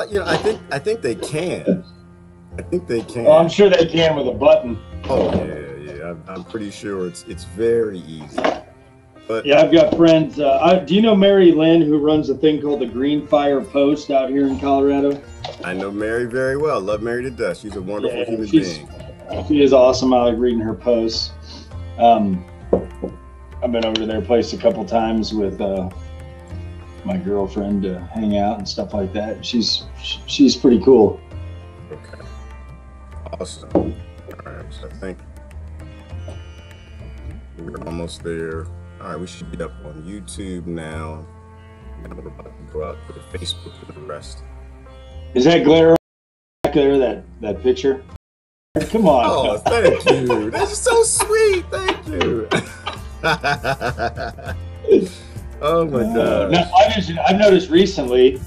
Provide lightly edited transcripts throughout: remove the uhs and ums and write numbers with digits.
You know, I think they can. I think they can. Oh, I'm sure they can with a button. Oh yeah. I'm pretty sure it's very easy. But yeah, I've got friends. Do you know Mary Lynn, who runs a thing called the Green Fire Post out here in Colorado? I know Mary very well. Love Mary to death. She's a wonderful human being. She is awesome. I like reading her posts. I've been over to their place a couple times with my girlfriend to hang out and stuff like that. She's pretty cool. Okay. Awesome. All right, so I think we're almost there. All right, we should be up on YouTube now. And we're about to go out to Facebook for the rest. Is that glare back there, that picture? Come on. Oh, thank you. That's so sweet. Thank you. Oh my God. Now, I've noticed recently,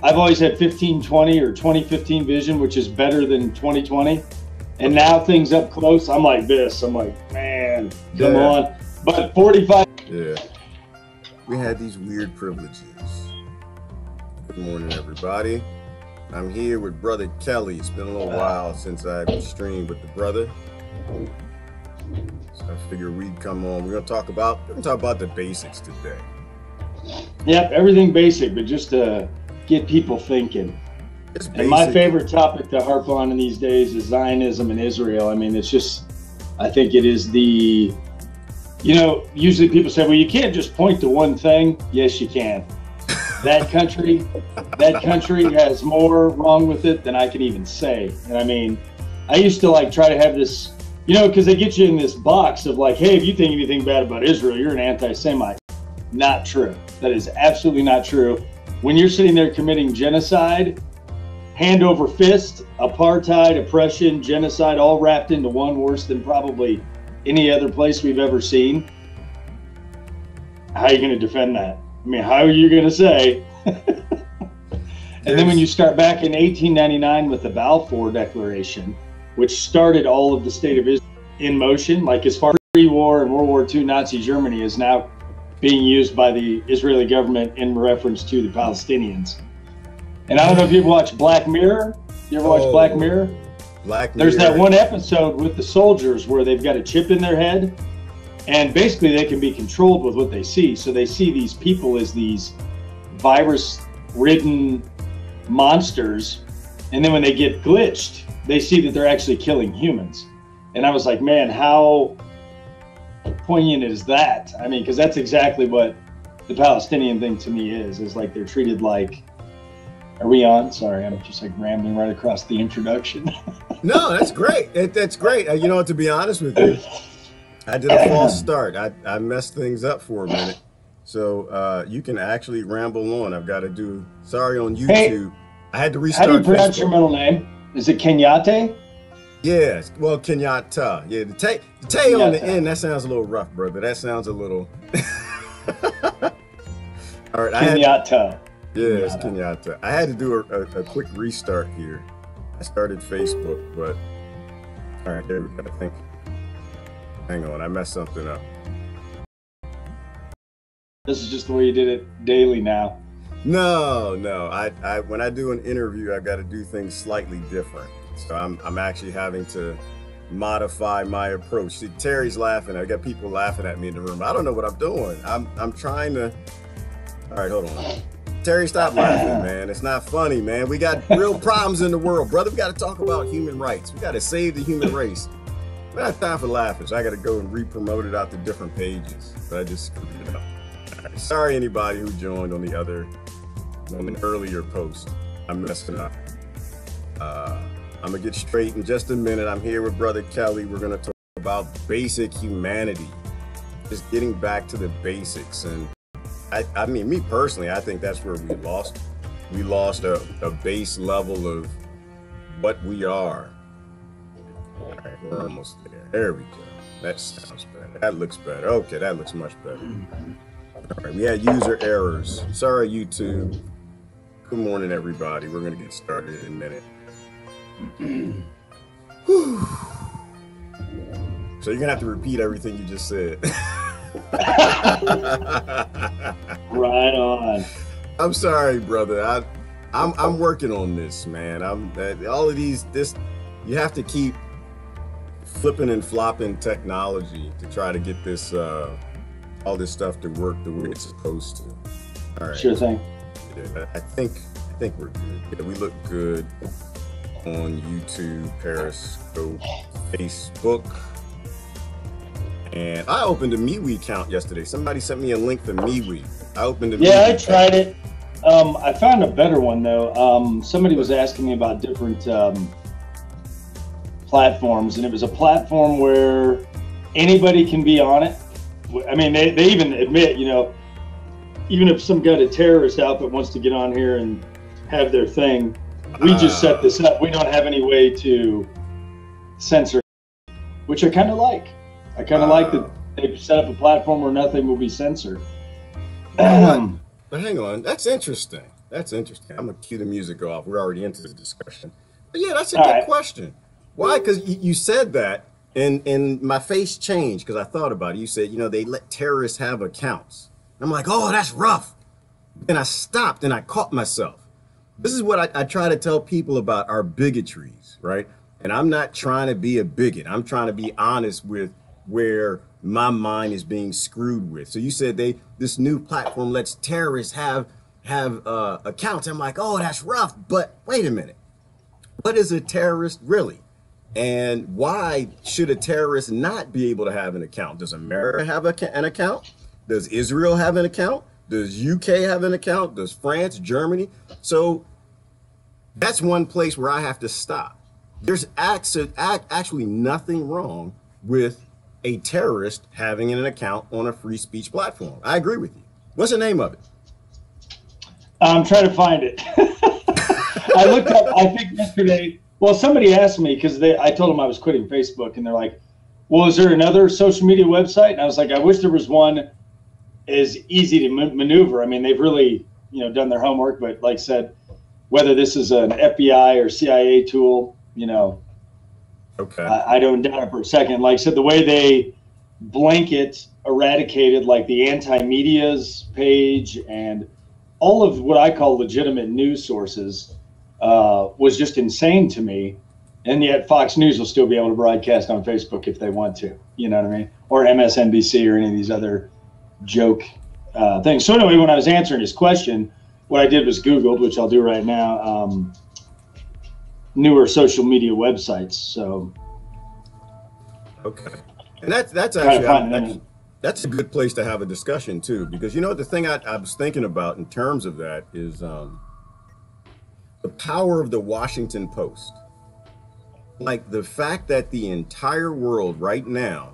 I've always had 1520 or 2015 vision, which is better than 2020. And now things up close, I'm like this. I'm like, man, come on. But 45. Yeah. We had these weird privileges. Good morning, everybody. I'm here with Brother Kelly. It's been a little while since I've streamed with the brother. So I figured we'd come on. We're gonna talk about the basics today. Yep, everything basic, but just to get people thinking. And my favorite topic to harp on in these days is Zionism and Israel. I mean, it's just, I think it is the, you know, usually people say, well, you can't just point to one thing. Yes, you can. That country has more wrong with it than I can even say. And I mean, I used to like try to have this, you know, because they get you in this box of like, hey, if you think anything bad about Israel, you're an anti-Semite. Not true. That is absolutely not true. When you're sitting there committing genocide, hand over fist, apartheid, oppression, genocide, all wrapped into one, worse than probably any other place we've ever seen, how are you going to defend that? I mean, how are you going to say? And then when you start back in 1899 with the Balfour Declaration, which started all of the state of Israel in motion, like as far as pre-war and World War II Nazi Germany is now being used by the Israeli government in reference to the Palestinians. And I don't know if you've watched Black Mirror. You ever watch Black Mirror? Black Mirror. There's that one episode with the soldiers where they've got a chip in their head, and basically they can be controlled with what they see. So they see these people as these virus-ridden monsters, and then when they get glitched, they see that they're actually killing humans. And I was like, man, how poignant is that? I mean, because that's exactly what the Palestinian thing to me is like they're treated like, are we on? Sorry, I'm just like rambling right across the introduction. No, that's great. That's great. You know, to be honest with you, I did a false start. I messed things up for a minute. So you can actually ramble on. I've got to do, sorry on YouTube. Hey, I had to restart. How do you pronounce your middle name? Is it Kenyatte? Yes, well, Kenyatta. Yeah, the Tay on the end, that sounds a little rough, brother. That sounds a little. All right, Kenyatta. Yes, Kenyatta. I had to do a quick restart here. I started Facebook, but all right, there we go. I think. Hang on, I messed something up. This is just the way you did it daily now. No. I when I do an interview, I've got to do things slightly different. So I'm actually having to modify my approach. See, Terry's laughing. I got people laughing at me in the room. I don't know what I'm doing. I'm trying to. All right, hold on. Terry, stop laughing, man. It's not funny, man. We got real problems in the world, brother. We got to talk about human rights. We got to save the human race. We don't have time for laughing, so I got to go and re-promote it out to different pages. But I just screwed it up. Right. Sorry, anybody who joined on an earlier post. I'm messing up. I'm gonna get straight in just a minute. I'm here with Brother Kelly. We're gonna talk about basic humanity, just getting back to the basics. And I mean, me personally, I think that's where we lost. We lost a base level of what we are. All right, we're almost there. There we go. That sounds better. That looks better. Okay, that looks much better. All right, we had user errors. Sorry, YouTube. Good morning, everybody. We're gonna get started in a minute. So you're gonna have to repeat everything you just said. Right on. I'm sorry, brother. I'm working on this, man. All of this. You have to keep flipping and flopping technology to try to get this all this stuff to work the way it's supposed to. All right. Sure thing. Yeah, I think we're good. Yeah, we look good on YouTube, Periscope, Facebook. And I opened a MeWe account yesterday. Somebody sent me a link for MeWe. I opened a Yeah, I tried it. I found a better one though. Somebody was asking me about different platforms, and it was a platform where anybody can be on it. I mean, they even admit, you know, even if some kind of terrorist outfit wants to get on here and have their thing, we just set this up. We don't have any way to censor, which I kind of like. I kind of like that they've set up a platform where nothing will be censored. But hang on, that's interesting. That's interesting. I'm gonna cue the music off. We're already into the discussion. But yeah, that's a good question. Why? Because you said that, and my face changed because I thought about it. You said, you know, they let terrorists have accounts. I'm like, oh, that's rough. And I stopped and I caught myself. This is what I try to tell people about our bigotries, right? And I'm not trying to be a bigot. I'm trying to be honest with where my mind is being screwed with. So you said this new platform lets terrorists have accounts. I'm like, oh, that's rough. But wait a minute. What is a terrorist really? And why should a terrorist not be able to have an account? Does America have an account? Does Israel have an account? Does UK have an account? Does France, Germany? So that's one place where I have to stop. There's actually nothing wrong with a terrorist having an account on a free speech platform. I agree with you. What's the name of it? I'm trying to find it. I looked up, I think yesterday, well, somebody asked me because I told them I was quitting Facebook, and they're like, well, is there another social media website? And I was like, I wish there was one as easy to maneuver. I mean, they've really, you know, done their homework, but like I said, whether this is an FBI or CIA tool, you know, okay, I don't doubt it for a second. Like I said, the way they blanket eradicated like the anti-media's page and all of what I call legitimate news sources was just insane to me. And yet Fox News will still be able to broadcast on Facebook if they want to, you know what I mean? Or MSNBC or any of these other joke things. So anyway, when I was answering his question, what I did was Googled, which I'll do right now, newer social media websites. So okay, and that's actually that's a good place to have a discussion too, because you know the thing I was thinking about in terms of that is the power of the Washington Post. Like the fact that the entire world right now,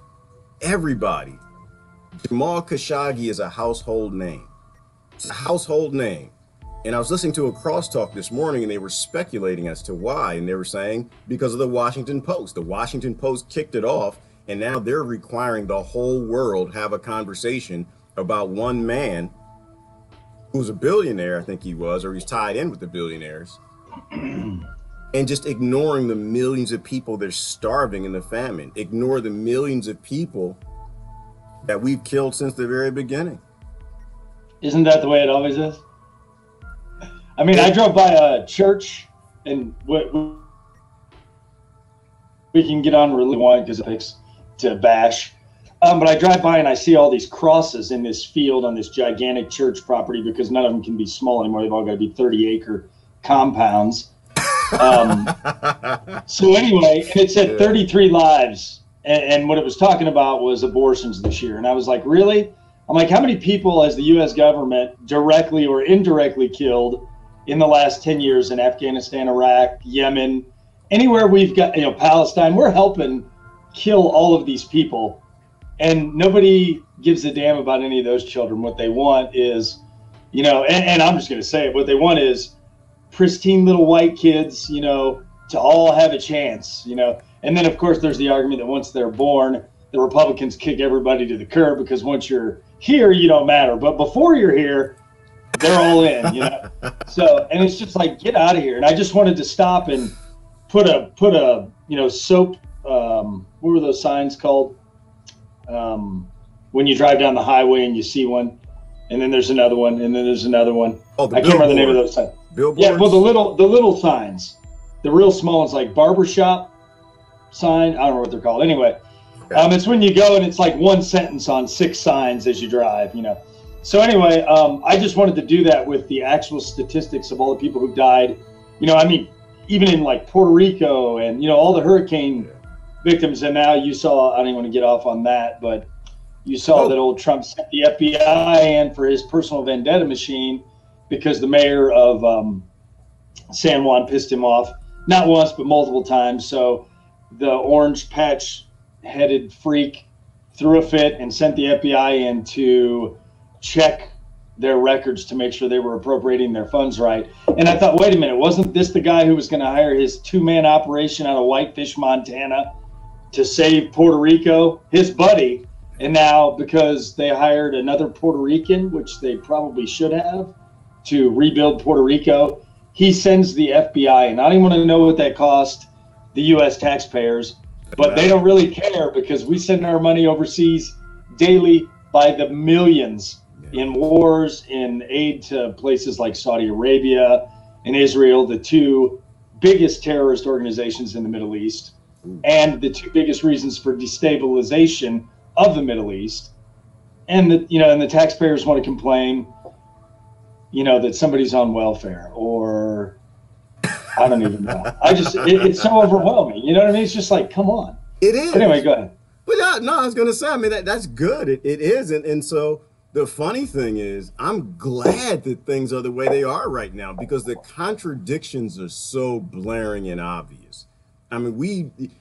everybody, Jamal Khashoggi is a household name. It's a household name. And I was listening to a crosstalk this morning, and they were speculating as to why. And they were saying because of the Washington Post. The Washington Post kicked it off, and now they're requiring the whole world have a conversation about one man who's a billionaire, I think he was, or he's tied in with the billionaires, and just ignoring the millions of people that are starving in the famine. Ignore the millions of people that we've killed since the very beginning. Isn't that the way it always is? I mean, I drove by a church, and we can get on really one because it takes to bash. But I drive by and I see all these crosses in this field on this gigantic church property because none of them can be small anymore. They've all got to be 30-acre compounds. So anyway, and it said 33 lives. And what it was talking about was abortions this year. And I was like, really? I'm like, how many people has the U.S. government directly or indirectly killed in the last 10 years in Afghanistan, Iraq, Yemen, anywhere we've got, you know, Palestine? We're helping kill all of these people. And nobody gives a damn about any of those children. What they want is, you know, and I'm just going to say it, what they want is pristine little white kids, you know, to all have a chance, you know. And then, of course, there's the argument that once they're born, the Republicans kick everybody to the curb because once you're here, you don't matter. But before you're here, they're all in, you know. So, and it's just like, get out of here. And I just wanted to stop and put a you know, soap, what were those signs called? When you drive down the highway and you see one, and then there's another one, and then there's another one. Oh, I can't remember the name of those signs. Billboards? Yeah, well, the little signs, the real small ones, like barbershop sign. I don't know what they're called. Anyway, Okay. it's when you go and it's like one sentence on 6 signs as you drive, you know. So anyway, I just wanted to do that with the actual statistics of all the people who died. You know, I mean, even in like Puerto Rico and, you know, all the hurricane victims. And now you saw, I don't even want to get off on that, but you saw that old Trump sent the FBI in for his personal vendetta machine because the mayor of San Juan pissed him off, not once, but multiple times. So the orange patch headed freak threw a fit and sent the FBI in to check their records to make sure they were appropriating their funds right. And I thought, wait a minute, wasn't this the guy who was going to hire his 2-man operation out of Whitefish, Montana to save Puerto Rico, his buddy? And now because they hired another Puerto Rican, which they probably should have, to rebuild Puerto Rico, he sends the FBI, and I don't even want to know what that cost the U.S. taxpayers, but they don't really care because we send our money overseas daily by the millions in wars, in aid to places like Saudi Arabia and Israel, the 2 biggest terrorist organizations in the Middle East, and the 2 biggest reasons for destabilization of the Middle East. And the taxpayers want to complain, you know, that somebody's on welfare, or I don't even know. It's so overwhelming. You know what I mean? It's just like, come on. It is. But anyway, go ahead. But no, I was going to say, I mean, that's good. It is. And so the funny thing is, I'm glad that things are the way they are right now because the contradictions are so blaring and obvious. I mean,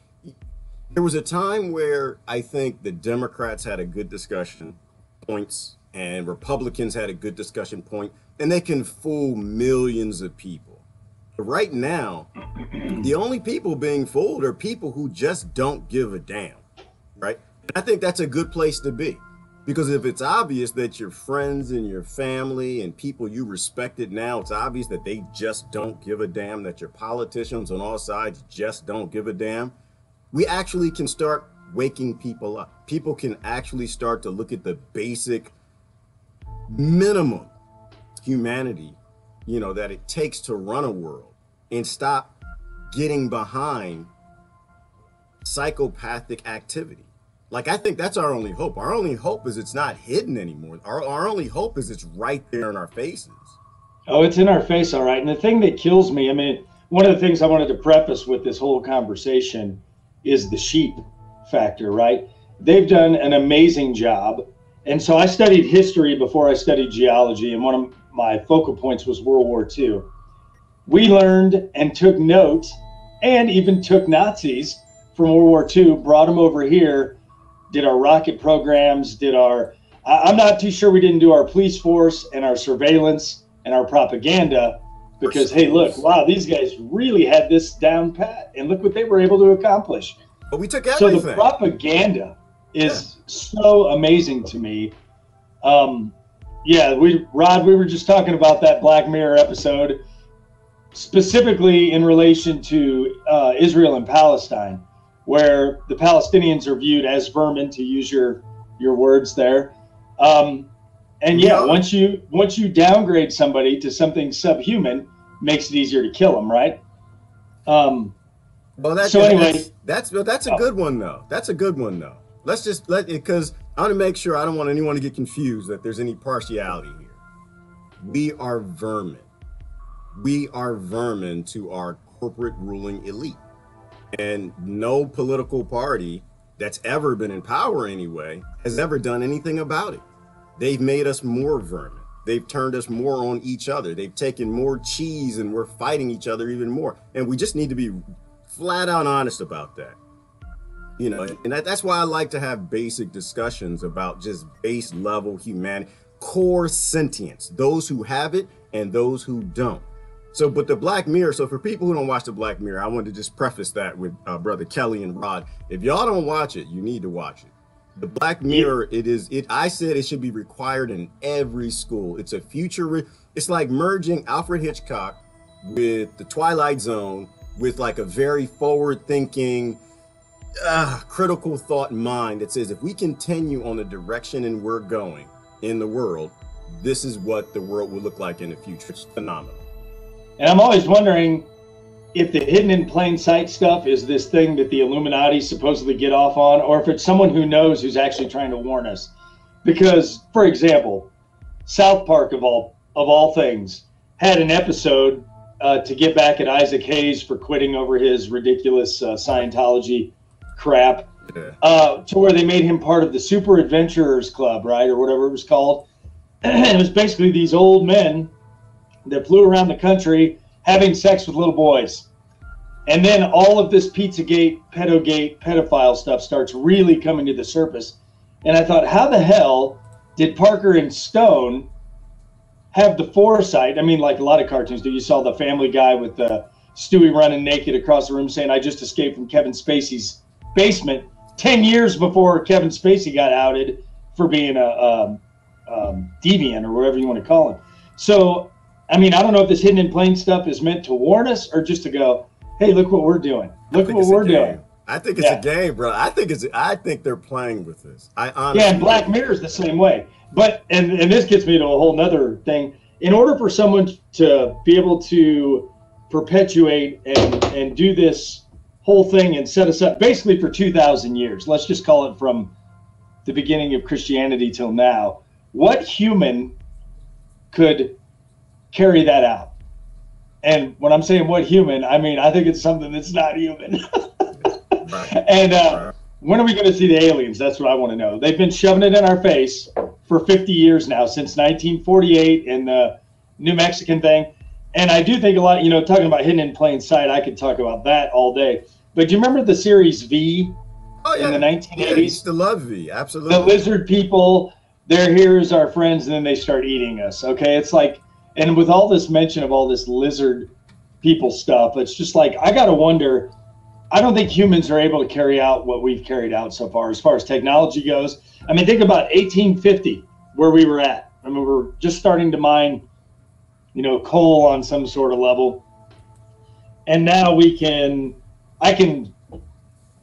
there was a time where I think the Democrats had a good discussion points and Republicans had a good discussion point, and they can fool millions of people. But right now, the only people being fooled are people who just don't give a damn, right? And I think that's a good place to be, because if it's obvious that your friends and your family and people you respected now, it's obvious that they just don't give a damn, that your politicians on all sides just don't give a damn, we actually can start waking people up. People can actually start to look at the basic minimum humanity, you know, that it takes to run a world and stop getting behind psychopathic activity. Like, I think that's our only hope. Our only hope is it's not hidden anymore. Our only hope is it's right there in our faces. Oh, it's in our face, all right. And the thing that kills me, I mean, one of the things I wanted to preface with this whole conversation is the sheep factor, right? They've done an amazing job. And so I studied history before I studied geology, and one of my focal points was World War II. We learned and took notes and even took Nazis from World War II, brought them over here, did our rocket programs, I'm not too sure we didn't do our police force and our surveillance and our propaganda, because, hey, look, wow, these guys really had this down pat, and look what they were able to accomplish. But we took everything. So the propaganda is so amazing to me. Rod, we were just talking about that Black Mirror episode, specifically in relation to Israel and Palestine, where the Palestinians are viewed as vermin, to use your words there. Once you downgrade somebody to something subhuman, makes it easier to kill them, right? That's a good one though. That's a good one though. Let's just because I want to make sure I don't want anyone to get confused that there's any partiality here. We are vermin. We are vermin to our corporate ruling elite. And no political party that's ever been in power anyway has ever done anything about it. They've made us more vermin. They've turned us more on each other. They've taken more cheese and we're fighting each other even more. And we just need to be flat out honest about that. You know, and that's why I like to have basic discussions about just base level humanity, core sentience, those who have it and those who don't. So, but the Black Mirror, so for people who don't watch the Black Mirror, I wanted to just preface that with Brother Kelly and Rod. If y'all don't watch it, you need to watch it. The Black Mirror, I said it should be required in every school. It's a future, it's like merging Alfred Hitchcock with the Twilight Zone with like a very forward thinking, critical thought mind that says if we continue on the direction and we're going in the world, this is what the world will look like in the future. It's phenomenal. And I'm always wondering if the hidden in plain sight stuff is this thing that the Illuminati supposedly get off on, or if it's someone who knows who's actually trying to warn us. Because, for example, South Park of all things had an episode to get back at Isaac Hayes for quitting over his ridiculous Scientology crap, to where they made him part of the Super Adventurers Club, right, or whatever it was called. It was basically these old men that flew around the country having sex with little boys. And then all of this Pizzagate, pedogate, pedophile stuff starts really coming to the surface. And I thought, how the hell did Parker and Stone have the foresight? I mean, like a lot of cartoons do. You saw the Family Guy with Stewie running naked across the room saying, I just escaped from Kevin Spacey's basement 10 years before Kevin Spacey got outed for being a deviant or whatever you want to call him. So, I mean, I don't know if this hidden in plain stuff is meant to warn us or just to go, hey, look what we're doing. Look what we're doing. I think it's a game, bro. I think they're playing with this. I honestly. Yeah, and Black Mirror is the same way. But and this gets me to a whole nother thing. In order for someone to be able to perpetuate and do this whole thing and set us up basically for 2,000 years, let's just call it from the beginning of Christianity till now, what human could carry that out? And when I'm saying what human, I mean, I think it's something that's not human. And when are we going to see the aliens? That's what I want to know. They've been shoving it in our face for 50 years now, since 1948 and the New Mexican thing. And I do think a lot, talking about hidden in plain sight, I could talk about that all day. But do you remember the series V in the 1980s? Yeah, I used to love V, absolutely. The lizard people, they're here as our friends, and then they start eating us, okay? It's like, and with all this mention of all this lizard people stuff, it's just like, I got to wonder, I don't think humans are able to carry out what we've carried out so far as technology goes. I mean, think about 1850, where we were at. I mean, we're just starting to mine, coal on some sort of level. And now I can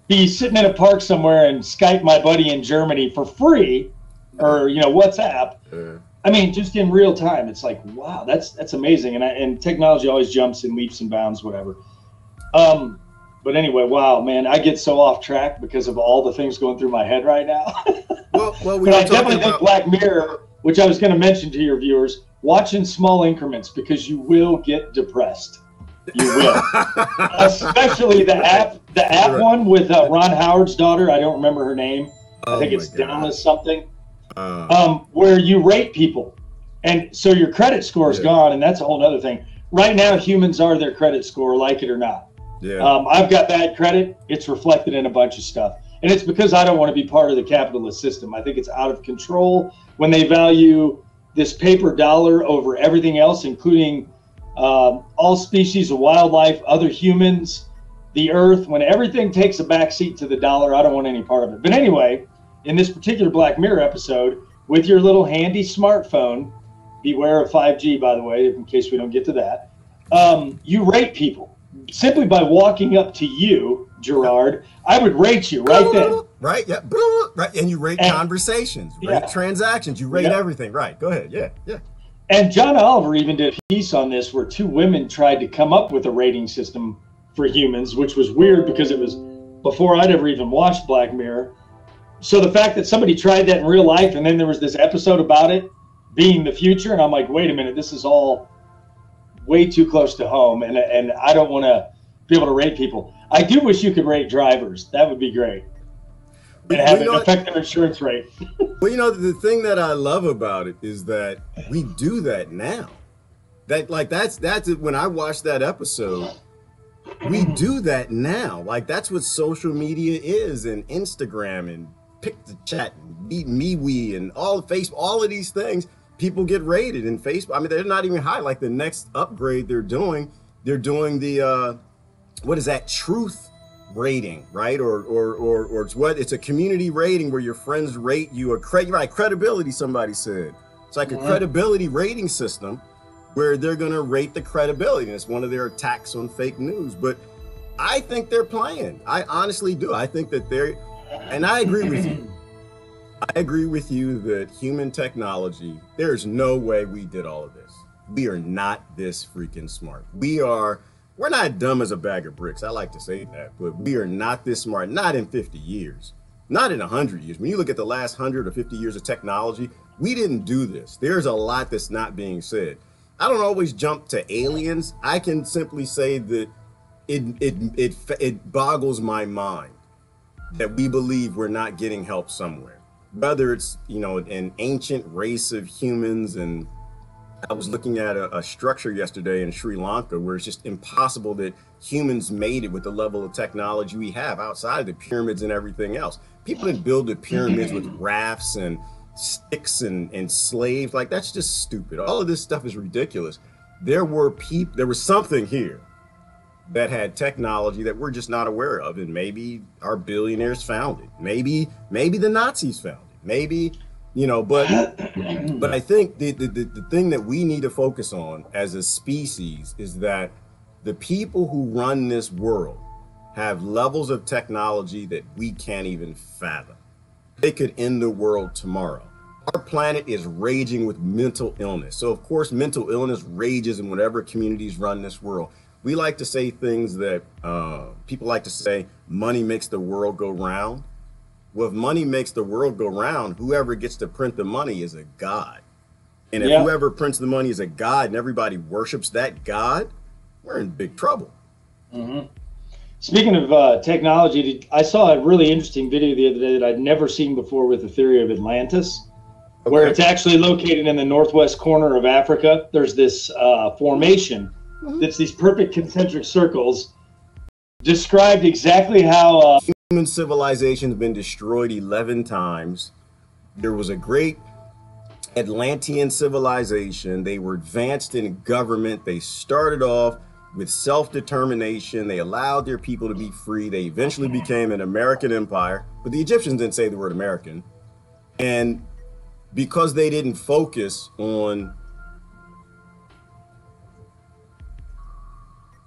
be sitting in a park somewhere and Skype my buddy in Germany for free, or, WhatsApp. I mean, just in real time. It's like, wow, that's amazing. And technology always jumps in leaps and bounds, whatever. But anyway, wow, man, I get so off track because of all the things going through my head right now. But I definitely think Black Mirror, which I was going to mention to your viewers, watch in small increments because you will get depressed. You will. Especially the app one with Ron Howard's daughter. I don't remember her name. I think it's Dallas something. Where you rate people. And so your credit score is gone, and that's a whole other thing. Right now, humans are their credit score, like it or not. Yeah. I've got bad credit. It's reflected in a bunch of stuff. And it's because I don't want to be part of the capitalist system. I think it's out of control when they value this paper dollar over everything else, including all species of wildlife, other humans, the earth. When everything takes a backseat to the dollar, I don't want any part of it. But anyway, in this particular Black Mirror episode, with your little handy smartphone, beware of 5G, by the way, in case we don't get to that, you rate people. Simply by walking up to you, Gerard, I would rate you right then. Right, yeah, right, and you rate conversations, rate transactions, you rate everything. Right, go ahead, yeah. And John Oliver even did a piece on this where two women tried to come up with a rating system for humans, which was weird because it was before I'd ever even watched Black Mirror. So the fact that somebody tried that in real life and then there was this episode about it being the future, and I'm like, wait a minute, this is all way too close to home, and I don't want to be able to rate people. I do wish you could rate drivers. That would be great. And have it affect their insurance rate. Well, the thing that I love about it is that we do that now. That's it. When I watched that episode, we do that now. Like, that's what social media is, and Instagram and Pick the Chat and MeWe and all Facebook, all of these things. People get rated in Facebook. I mean, they're not even high. Like the next upgrade they're doing the what is that, truth rating, right? Or it's what? It's a community rating where your friends rate you. Credibility, somebody said. It's like a credibility rating system where they're gonna rate the credibility. And it's one of their attacks on fake news. But I think they're playing. I honestly do. I think that and I agree with you. I agree with you that human technology, there's no way we did all of this. We are not this freaking smart. We're not dumb as a bag of bricks. I like to say that, but we are not this smart, not in 50 years, not in 100 years. When you look at the last 100 or 50 years of technology, we didn't do this. There's a lot that's not being said. I don't always jump to aliens. I can simply say that it boggles my mind that we believe we're not getting help somewhere. Whether it's, an ancient race of humans, and I was looking at a structure yesterday in Sri Lanka where it's just impossible that humans made it with the level of technology we have outside of the pyramids and everything else. People didn't build the pyramids with rafts and sticks and slaves. Like, that's just stupid. All of this stuff is ridiculous. There was something here that had technology that we're just not aware of, and maybe our billionaires found it. Maybe the Nazis found it. Maybe, but I think the thing that we need to focus on as a species is that the people who run this world have levels of technology that we can't even fathom. They could end the world tomorrow. Our planet is raging with mental illness. So of course, mental illness rages in whatever communities run this world. We like to say things that people like to say, money makes the world go round. Well, if money makes the world go round, whoever gets to print the money is a god. And if whoever prints the money is a god and everybody worships that god, we're in big trouble. Mm-hmm. Speaking of technology, I saw a really interesting video the other day that I'd never seen before with the theory of Atlantis, where it's actually located in the northwest corner of Africa. There's this formation that's these perfect concentric circles, described exactly how human civilization has been destroyed 11 times. There was a great Atlantean civilization. They were advanced in government. They started off with self-determination. They allowed their people to be free. They eventually became an American empire, but the Egyptians didn't say the word American. And because they didn't focus on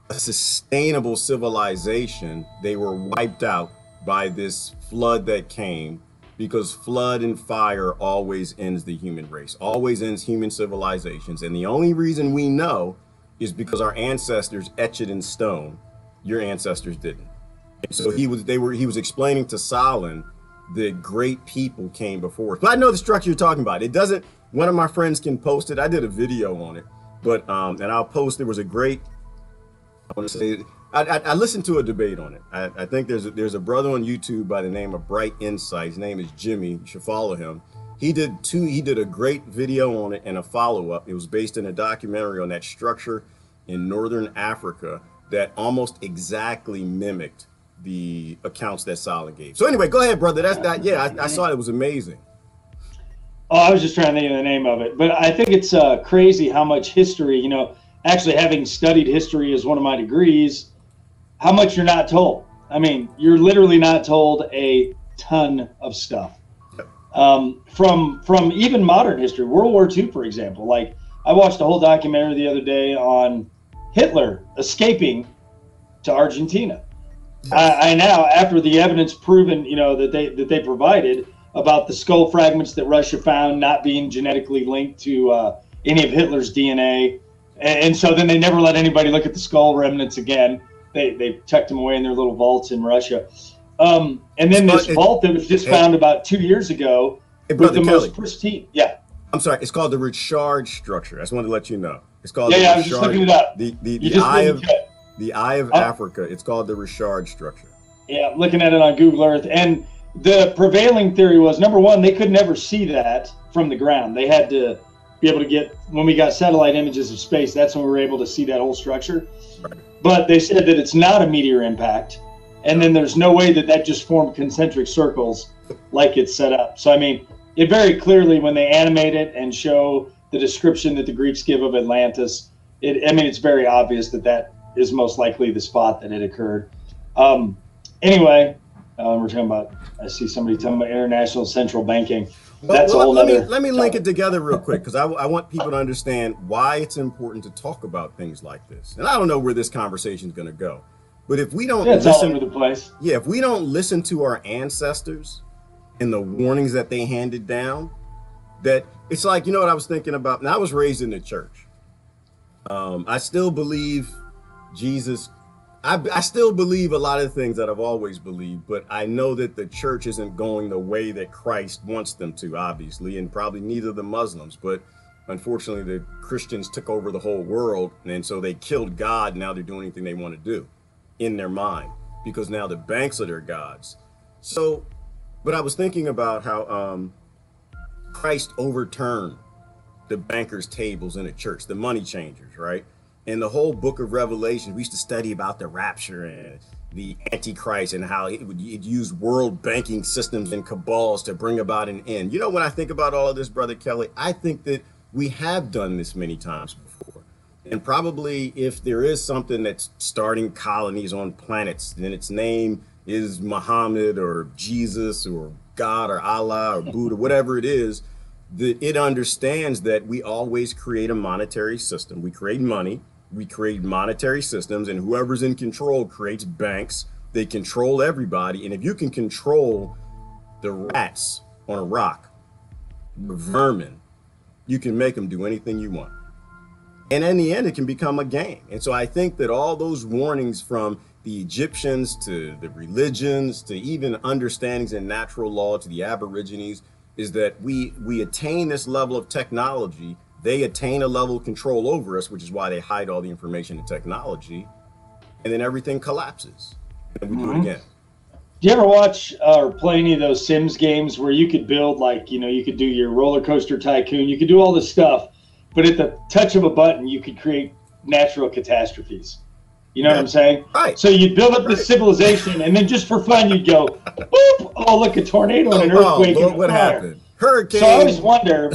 a sustainable civilization, they were wiped out by this flood that came, because flood and fire always ends the human race, always ends human civilizations. And the only reason we know is because our ancestors etched it in stone. Your ancestors didn't. And so he was explaining to Solon that great people came before us. But I know the structure you're talking about. It doesn't, one of my friends can post it. I did a video on it, but and I'll post, there was a great, I want to say, I listened to a debate on it. I think there's a brother on YouTube by the name of Bright Insight. His name is Jimmy. You should follow him. He did a great video on it and a follow-up. It was based in a documentary on that structure in northern Africa that almost exactly mimicked the accounts that Solon gave. So anyway, go ahead, brother. That's that. Yeah, I saw it. It was amazing. Oh, I was just trying to think of the name of it. But I think it's crazy how much history, actually having studied history as one of my degrees, how much you're not told. I mean, you're literally not told a ton of stuff. From even modern history, World War II, for example. Like, I watched a whole documentary the other day on Hitler escaping to Argentina. I now, after the evidence proven, that they provided about the skull fragments that Russia found not being genetically linked to any of Hitler's DNA, and so then they never let anybody look at the skull remnants again. They tucked them away in their little vaults in Russia. And then this vault that was just found about 2 years ago with the most pristine. Yeah. I'm sorry. It's called the Richard structure. I just wanted to let you know. It's called the Richard. I was just looking it up. The Eye of Africa. It's called the Richard structure. Yeah, looking at it on Google Earth. And the prevailing theory was, number one, they could never see that from the ground. They had to be able to get, when we got satellite images of space, that's when we were able to see that whole structure. Right. But they said that it's not a meteor impact. And then there's no way that just formed concentric circles like it's set up. So, I mean, it very clearly, when they animate it and show the description that the Greeks give of Atlantis, it's very obvious that is most likely the spot that it occurred. Anyway, we're talking about, I see somebody talking about international central banking. That's a whole other. Let me link it together real quick, because I want people to understand why it's important to talk about things like this. And I don't know where this conversation is going to go, but if we don't listen, all over the place. Yeah, if we don't listen to our ancestors and the warnings that they handed down, that it's like, what I was thinking about. And I was raised in the church, I still believe Jesus. I still believe a lot of things that I've always believed, but I know that the church isn't going the way that Christ wants them to, obviously, and probably neither the Muslims. But unfortunately, the Christians took over the whole world, and so they killed God. Now they're doing anything they want to do in their mind because now the banks are their gods. So, but I was thinking about how Christ overturned the bankers' tables in the church, the money changers, right? In the whole book of Revelation, we used to study about the rapture and the Antichrist and how it use world banking systems and cabals to bring about an end. You know, when I think about all of this, Brother Kelly, I think that we have done this many times before. And probably if there is something that's starting colonies on planets, then its name is Muhammad or Jesus or God or Allah or Buddha, whatever it is, that it understands that we always create a monetary system. We create money. We create monetary systems, and whoever's in control creates banks. They control everybody. And if you can control the rats on a rock, the vermin, you can make them do anything you want. And in the end, it can become a game. And so I think that all those warnings from the Egyptians to the religions to even understandings in natural law to the Aborigines is that we attain this level of technology. They attain a level of control over us, which is why they hide all the information and technology, and then everything collapses, and we do it again. Do you ever watch or play any of those Sims games where you could build, like, you know, you could do your roller coaster tycoon, you could do all this stuff, but at the touch of a button, you could create natural catastrophes? You know what I'm saying? Right. So you'd build up this civilization, and then just for fun, you'd go, boop, oh, look, a tornado and an earthquake. Lord, what happened? Hurricane. So I always wonder...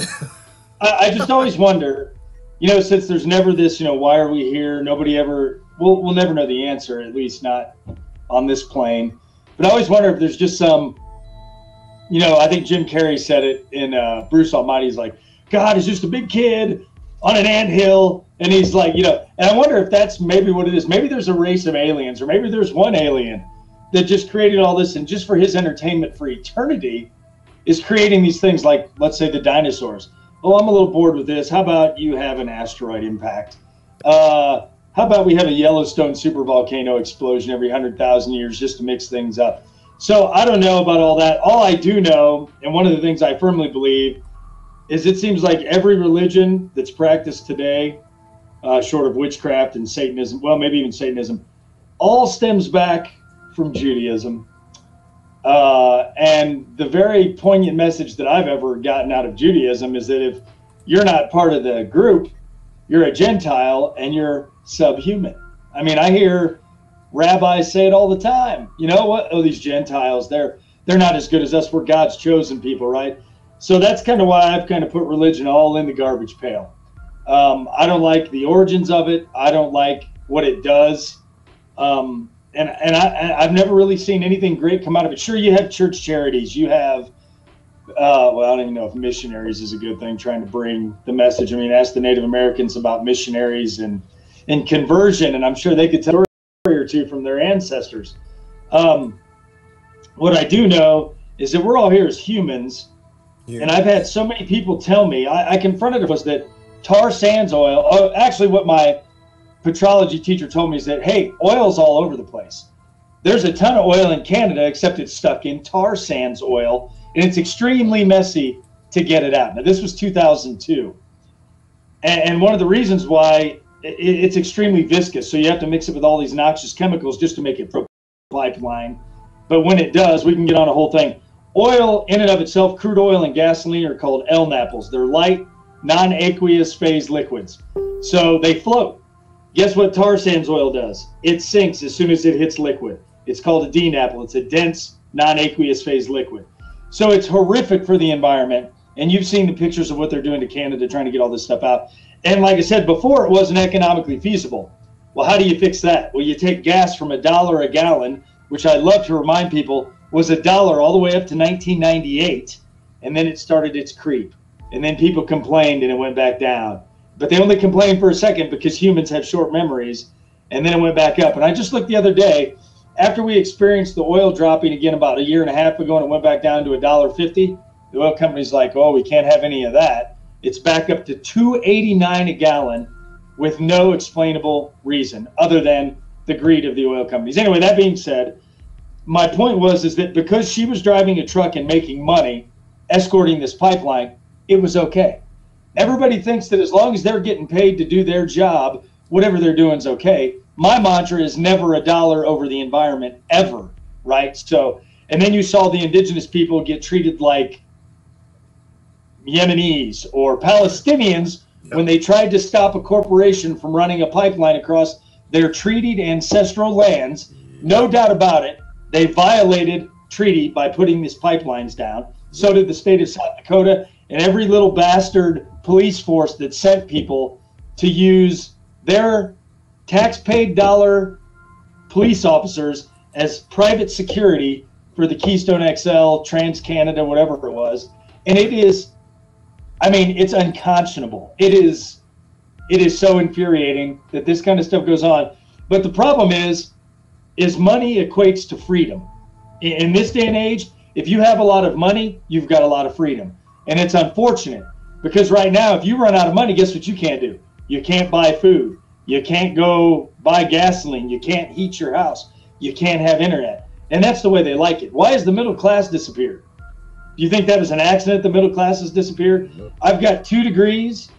I just always wonder, you know, since there's never this, you know, why are we here? Nobody ever, we'll never know the answer, at least not on this plane. But I always wonder if there's just some, you know, I think Jim Carrey said it in Bruce Almighty. He's like, God is just a big kid on an anthill. And he's like, you know, and I wonder if that's maybe what it is. Maybe there's a race of aliens, or maybe there's one alien that just created all this, and just for his entertainment for eternity is creating these things like, let's say, the dinosaurs. Oh, I'm a little bored with this. How about you have an asteroid impact? How about we have a Yellowstone supervolcano explosion every 100,000 years just to mix things up? So I don't know about all that. All I do know, and one of the things I firmly believe, is it seems like every religion that's practiced today, short of witchcraft and Satanism, well, maybe even Satanism, all stems back from Judaism. And the very poignant message that I've ever gotten out of Judaism is that if you're not part of the group, you're a Gentile and you're subhuman. I mean, I hear rabbis say it all the time. You know what? Oh, these Gentiles, they're not as good as us. We're God's chosen people, right? So that's kind of why I've kind of put religion all in the garbage pail. I don't like the origins of it. I don't like what it does. And I've never really seen anything great come out of it. Sure, you have church charities. You have, well, I don't even know if missionaries is a good thing, trying to bring the message. I mean, ask the Native Americans about missionaries and conversion, and I'm sure they could tell a story or two from their ancestors. What I do know is that we're all here as humans, and I've had so many people tell me, I confronted it was that tar sands oil, actually what my petrology teacher told me is that, hey, oil's all over the place. There's a ton of oil in Canada, except it's stuck in tar sands oil, and it's extremely messy to get it out. Now, this was 2002. And one of the reasons why it's extremely viscous, so you have to mix it with all these noxious chemicals just to make it pipeline. But when it does, we can get on a whole thing. Oil in and of itself, crude oil and gasoline are called LNAPLs. They're light, non-aqueous phase liquids. So they float. Guess what tar sands oil does? It sinks as soon as it hits liquid. It's called a DNAPL. It's a dense, non-aqueous phase liquid. So it's horrific for the environment. And you've seen the pictures of what they're doing to Canada, trying to get all this stuff out. And like I said before, it wasn't economically feasible. Well, how do you fix that? Well, you take gas from $1 a gallon, which I love to remind people was $1 all the way up to 1998. And then it started its creep. And then people complained and it went back down. But they only complained for a second because humans have short memories, and then it went back up. And I just looked the other day, after we experienced the oil dropping again about a year and a half ago, and it went back down to $1.50, the oil company's like, oh, we can't have any of that. It's back up to $2.89 a gallon, with no explainable reason other than the greed of the oil companies. Anyway, that being said, my point is that because she was driving a truck and making money, escorting this pipeline, it was okay. Everybody thinks that as long as they're getting paid to do their job, whatever they're doing is okay. My mantra is never a dollar over the environment, ever, right? So, and then you saw the indigenous people get treated like Yemenis or Palestinians when they tried to stop a corporation from running a pipeline across their treated ancestral lands. No doubt about it, they violated treaty by putting these pipelines down. So did the state of South Dakota and every little bastard police force that sent people to use their tax-paid dollar police officers as private security for the Keystone XL, Trans-Canada, whatever it was. And it is, I mean, it's unconscionable. It is so infuriating that this kind of stuff goes on. But the problem is money equates to freedom. In this day and age, if you have a lot of money, you've got a lot of freedom. And it's unfortunate because right now, if you run out of money, guess what you can't do? You can't buy food. You can't go buy gasoline. You can't heat your house. You can't have internet. And that's the way they like it. Why has the middle class disappeared? Do you think that was an accident the middle class has disappeared? I've got 2 degrees.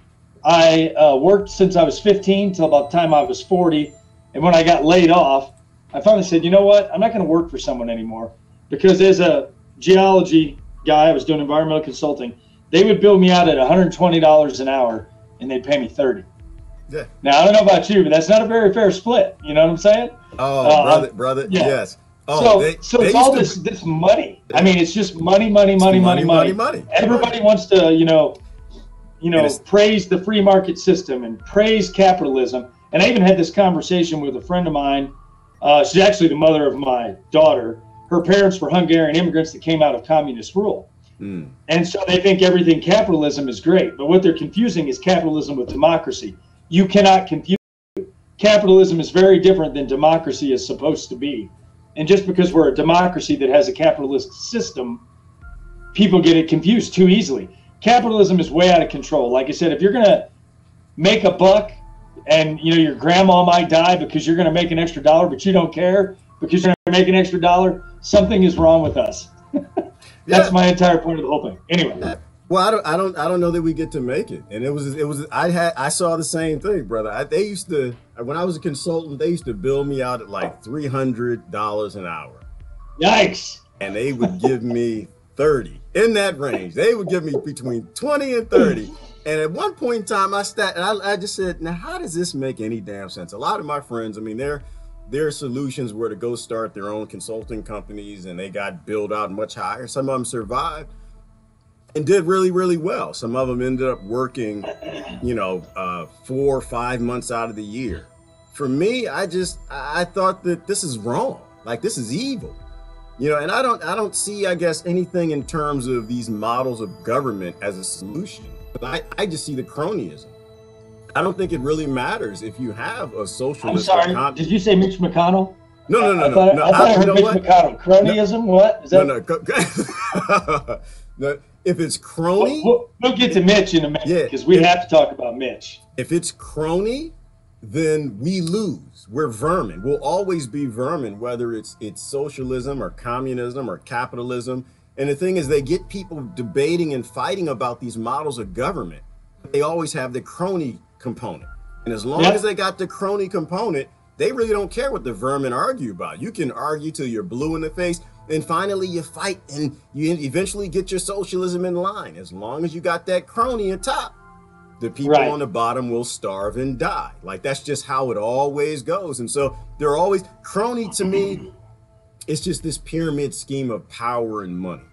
I worked since I was 15 till about the time I was 40. And when I got laid off, I finally said, you know what? I'm not going to work for someone anymore. Because as a geology guy, I was doing environmental consulting. They would bill me out at $120 an hour, and they'd pay me $30. Yeah. Now, I don't know about you, but that's not a very fair split. You know what I'm saying? Oh, brother, yeah. Yes. Oh, so it's all this money. I mean, it's just money. Everybody wants to, praise the free market system and praise capitalism. And I even had this conversation with a friend of mine. She's actually the mother of my daughter. Her parents were Hungarian immigrants that came out of communist rule. And so they think everything capitalism is great. But what they're confusing is capitalism with democracy. You cannot confuse it. Capitalism is very different than democracy is supposed to be. And just because we're a democracy that has a capitalist system, people get it confused too easily. Capitalism is way out of control. Like I said, if you're going to make a buck and your grandma might die because you're going to make an extra dollar, but you don't care because you're going to make an extra dollar, something is wrong with us. That's my entire point of the whole thing. Anyway. Well, I don't know that we get to make it. And I saw the same thing, brother. They used to, when I was a consultant, they used to bill me out at like $300 an hour. Yikes. And they would give me 30 in that range. They would give me between 20 and 30. And at one point in time, I just said, now, how does this make any damn sense? A lot of my friends, I mean, their solutions were to go start their own consulting companies, and they got billed out much higher. Some of them survived and did really, really well. Some of them ended up working, 4 or 5 months out of the year. For me, I thought that this is wrong. Like, this is evil. And I don't see, I guess, anything in terms of these models of government as a solution. But I just see the cronyism. I don't think it really matters if you have a socialist. I'm sorry, did you say Mitch McConnell? No. I thought I heard Mitch McConnell. Cronyism? No, what? Is that? No. If it's crony, we'll get to Mitch in a minute because we have to talk about Mitch. If it's crony, then we lose. We're vermin. We'll always be vermin, whether it's socialism or communism or capitalism. And the thing is, they get people debating and fighting about these models of government. They always have the crony component. And as long as they got the crony component, they really don't care what the vermin argue about. You can argue till you're blue in the face. And finally, you fight and you eventually get your socialism in line. As long as you got that crony at top, the people on the bottom will starve and die. Like, that's just how it always goes. And so they're always crony to me. It's just this pyramid scheme of power and money.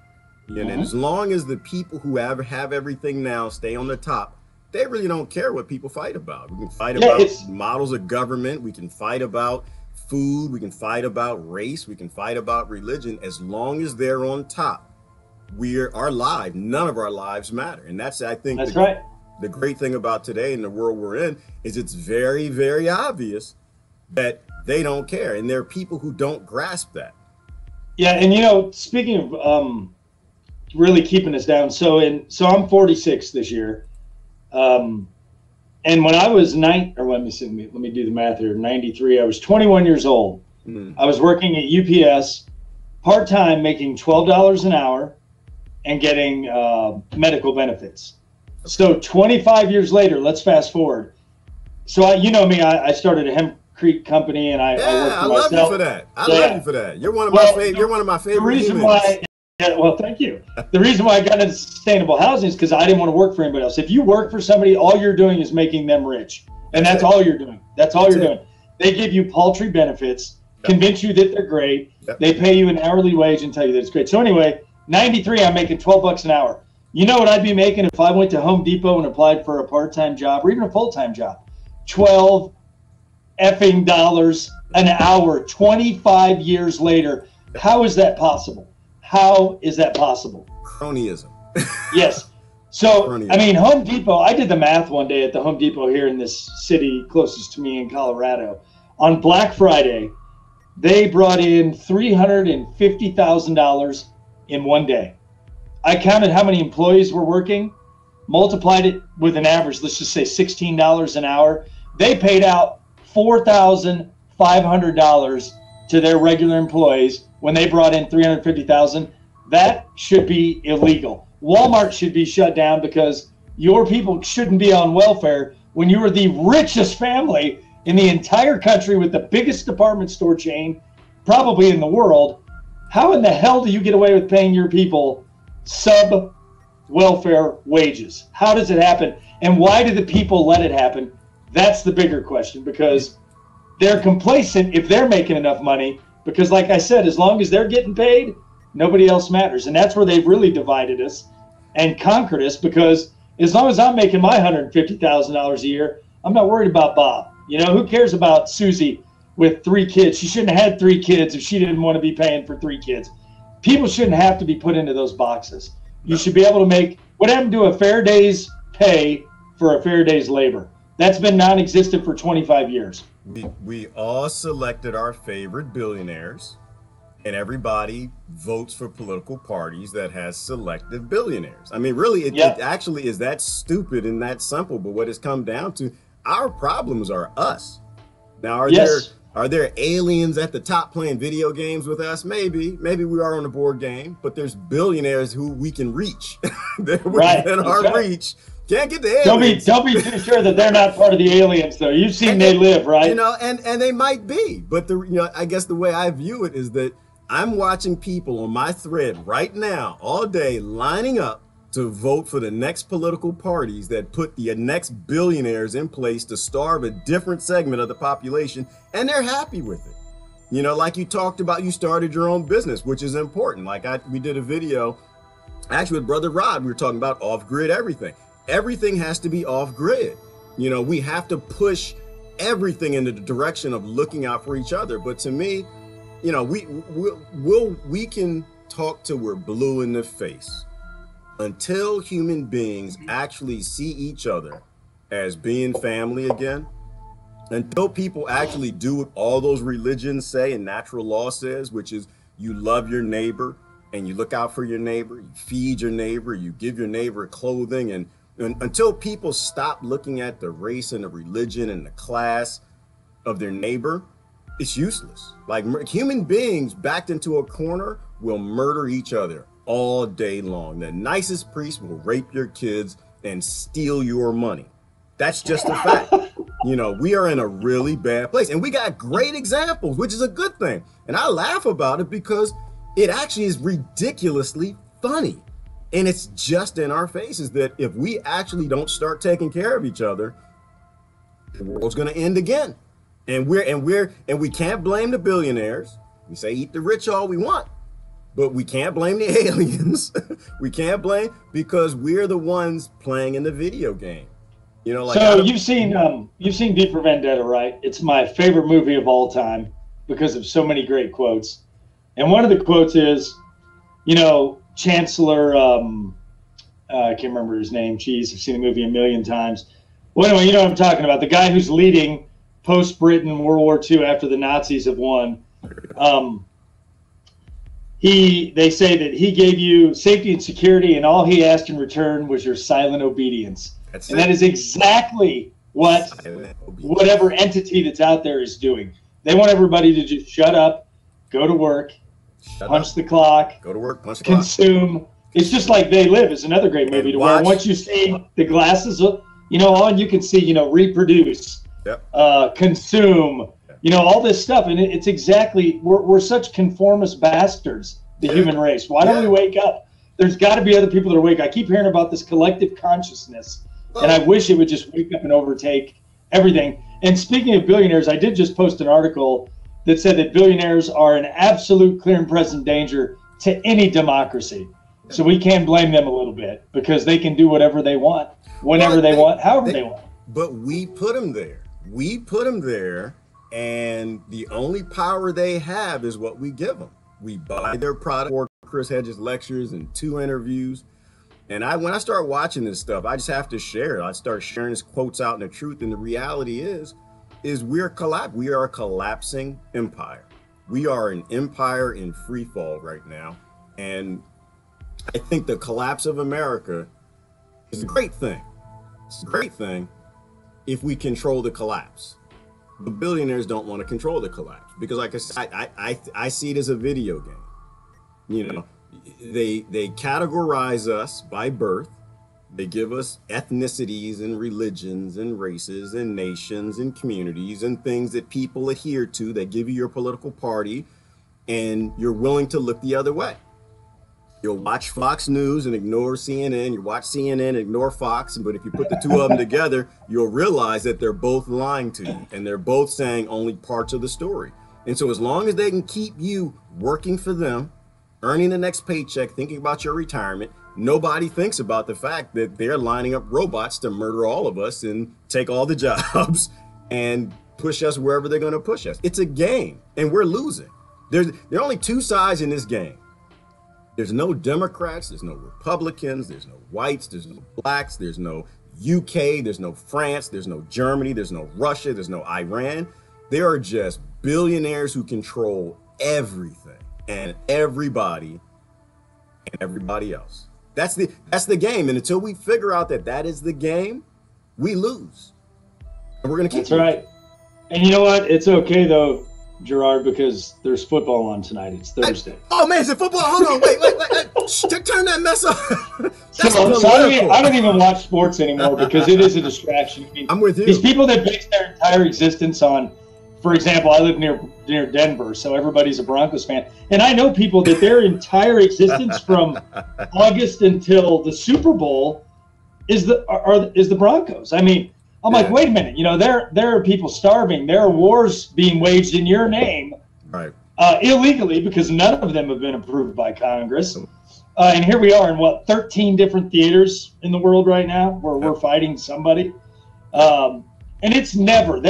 And as long as the people who have everything now stay on the top, they really don't care what people fight about. We can fight about models of government. We can fight about food. We can fight about race. We can fight about religion. As long as they're on top, our lives, none of our lives matter. And that's, I think, the great thing about today in the world we're in is it's very, very obvious that they don't care. And there are people who don't grasp that. Yeah. And, speaking of really keeping us down. So I'm 46 this year. And when I was let me do the math here. 93. I was 21 years old. I was working at UPS part-time, making $12 an hour and getting medical benefits. So 25 years later, let's fast forward. So you know me, I started a hempcrete company, and I worked for myself. I love you for that. I love you for that. You're one of my favorite. You're one of my favorite. The reason humans. well, thank you. The reason why I got into sustainable housing is because I didn't want to work for anybody else. If you work for somebody, all you're doing is making them rich, and that's all you're doing. That's all you're doing. They give you paltry benefits, convince you that they're great. They pay you an hourly wage and tell you that it's great. So anyway, 93, I'm making $12 an hour. You know what I'd be making if I went to Home Depot and applied for a part-time job or even a full-time job? $12 effing dollars an hour, 25 years later. How is that possible? How is that possible? Cronyism. Yes. So, Cronyism. I mean, Home Depot, I did the math one day at the Home Depot here in this city closest to me in Colorado. On Black Friday, they brought in $350,000 in one day. I counted how many employees were working, multiplied it with an average, let's just say $16 an hour. They paid out $4,500 to their regular employees when they brought in $350,000. That should be illegal. Walmart should be shut down because your people shouldn't be on welfare when you are the richest family in the entire country with the biggest department store chain, probably in the world. How in the hell do you get away with paying your people sub-welfare wages? How does it happen? And why do the people let it happen? That's the bigger question, because they're complacent if they're making enough money, because like I said, as long as they're getting paid, nobody else matters. And that's where they've really divided us and conquered us, because as long as I'm making my $150,000 a year, I'm not worried about Bob. You know, who cares about Susie with 3 kids? She shouldn't have had 3 kids if she didn't want to be paying for 3 kids. People shouldn't have to be put into those boxes. You should be able to make what happened to a fair day's pay for a fair day's labor. That's been non-existent for 25 years. We all selected our favorite billionaires, and everybody votes for political parties that has selective billionaires. I mean, really, it actually is that stupid and that simple. But what it's come down to, our problems are us. Now, are there aliens at the top playing video games with us? Maybe we are on the board game, but there's billionaires who we can reach. They're within our reach. Can't get the aliens. Don't be too sure that they're not part of the aliens, though. You've seen They Live, right? You know, and they might be, but I guess the way I view it is that I'm watching people on my thread right now, all day, lining up to vote for the next political parties that put the next billionaires in place to starve a different segment of the population, and they're happy with it. You know, like you talked about, you started your own business, which is important. Like we did a video, actually with Brother Rod, we were talking about off-grid everything. Everything has to be off-grid. You know, we have to push everything in the direction of looking out for each other. But to me, you know, we can talk till we're blue in the face. Until human beings actually see each other as being family again, until people actually do what all those religions say and natural law says, which is you love your neighbor and you look out for your neighbor, you feed your neighbor, you give your neighbor clothing, and until people stop looking at the race and the religion and the class of their neighbor, it's useless. Like human beings backed into a corner will murder each other all day long. The nicest priest will rape your kids and steal your money. That's just a fact. You know, we are in a really bad place, and we got great examples, which is a good thing. And I laugh about it because it actually is ridiculously funny. And it's just in our faces that if we actually don't start taking care of each other, the world's going to end again. And we can't blame the billionaires. We say eat the rich all we want, but we can't blame the aliens. We can't blame, because we're the ones playing in the video game. You know, like, so you've seen V for Vendetta, right? It's my favorite movie of all time because of so many great quotes. And one of the quotes is, you know, Chancellor, I can't remember his name. Geez, I've seen the movie a million times. Well, anyway, you know what I'm talking about. The guy who's leading post-Britain World War II after the Nazis have won. They say that he gave you safety and security, and all he asked in return was your silent obedience. That is exactly what whatever entity that's out there is doing. They want everybody to just shut up, go to work, punch the clock, go to work, punch the clock, consume. It's just like They Live is another great movie to where once you see the glasses, on, you can see, reproduce, consume, all this stuff. And it's exactly, we're such conformist bastards, the human race. Why don't we wake up? There's got to be other people that are awake. I keep hearing about this collective consciousness, and I wish it would just wake up and overtake everything. And speaking of billionaires, I did just post an article that said that billionaires are an absolute clear and present danger to any democracy. So we can blame them a little bit because they can do whatever they want, whenever they want, however they want. But we put them there. We put them there, and the only power they have is what we give them. We buy their product. Chris Hedges lectures and 2 interviews. And when I start watching this stuff, I just have to share it. I start sharing his quotes out in the truth. And the reality is we are a collapsing empire. We are an empire in free fall right now. And I think the collapse of America is a great thing. It's a great thing if we control the collapse. The billionaires don't want to control the collapse because, like I said, I see it as a video game. They categorize us by birth. They give us ethnicities and religions and races and nations and communities and things that people adhere to. They give you your political party, and you're willing to look the other way. You'll watch Fox News and ignore CNN. You watch CNN and ignore Fox. But if you put the 2 of them together, you'll realize that they're both lying to you, and they're both saying only parts of the story. And so as long as they can keep you working for them, earning the next paycheck, thinking about your retirement, nobody thinks about the fact that they're lining up robots to murder all of us and take all the jobs and push us wherever they're going to push us. It's a game, and we're losing. There are only 2 sides in this game. There's no Democrats, there's no Republicans, there's no whites, there's no blacks, there's no UK, there's no France, there's no Germany, there's no Russia, there's no Iran. There are just billionaires who control everything. And everybody and everybody else. That's the game. And until we figure out that is the game, we lose. And we're going to keep losing. Right. And you know what? It's okay, though, Gerard, because there's football on tonight. It's Thursday. Oh, man, is it football? Hold on. Wait. Turn that mess off. So I don't even watch sports anymore because it is a distraction. I mean, I'm with you. These people that base their entire existence on, for example, I live near Denver, so everybody's a Broncos fan. And I know people that their entire existence from August until the Super Bowl is the Broncos. I mean, I'm like, wait a minute, there are people starving. There are wars being waged in your name, right? Illegally, because none of them have been approved by Congress. And here we are in 13 different theaters in the world right now where we're fighting somebody. And it's never,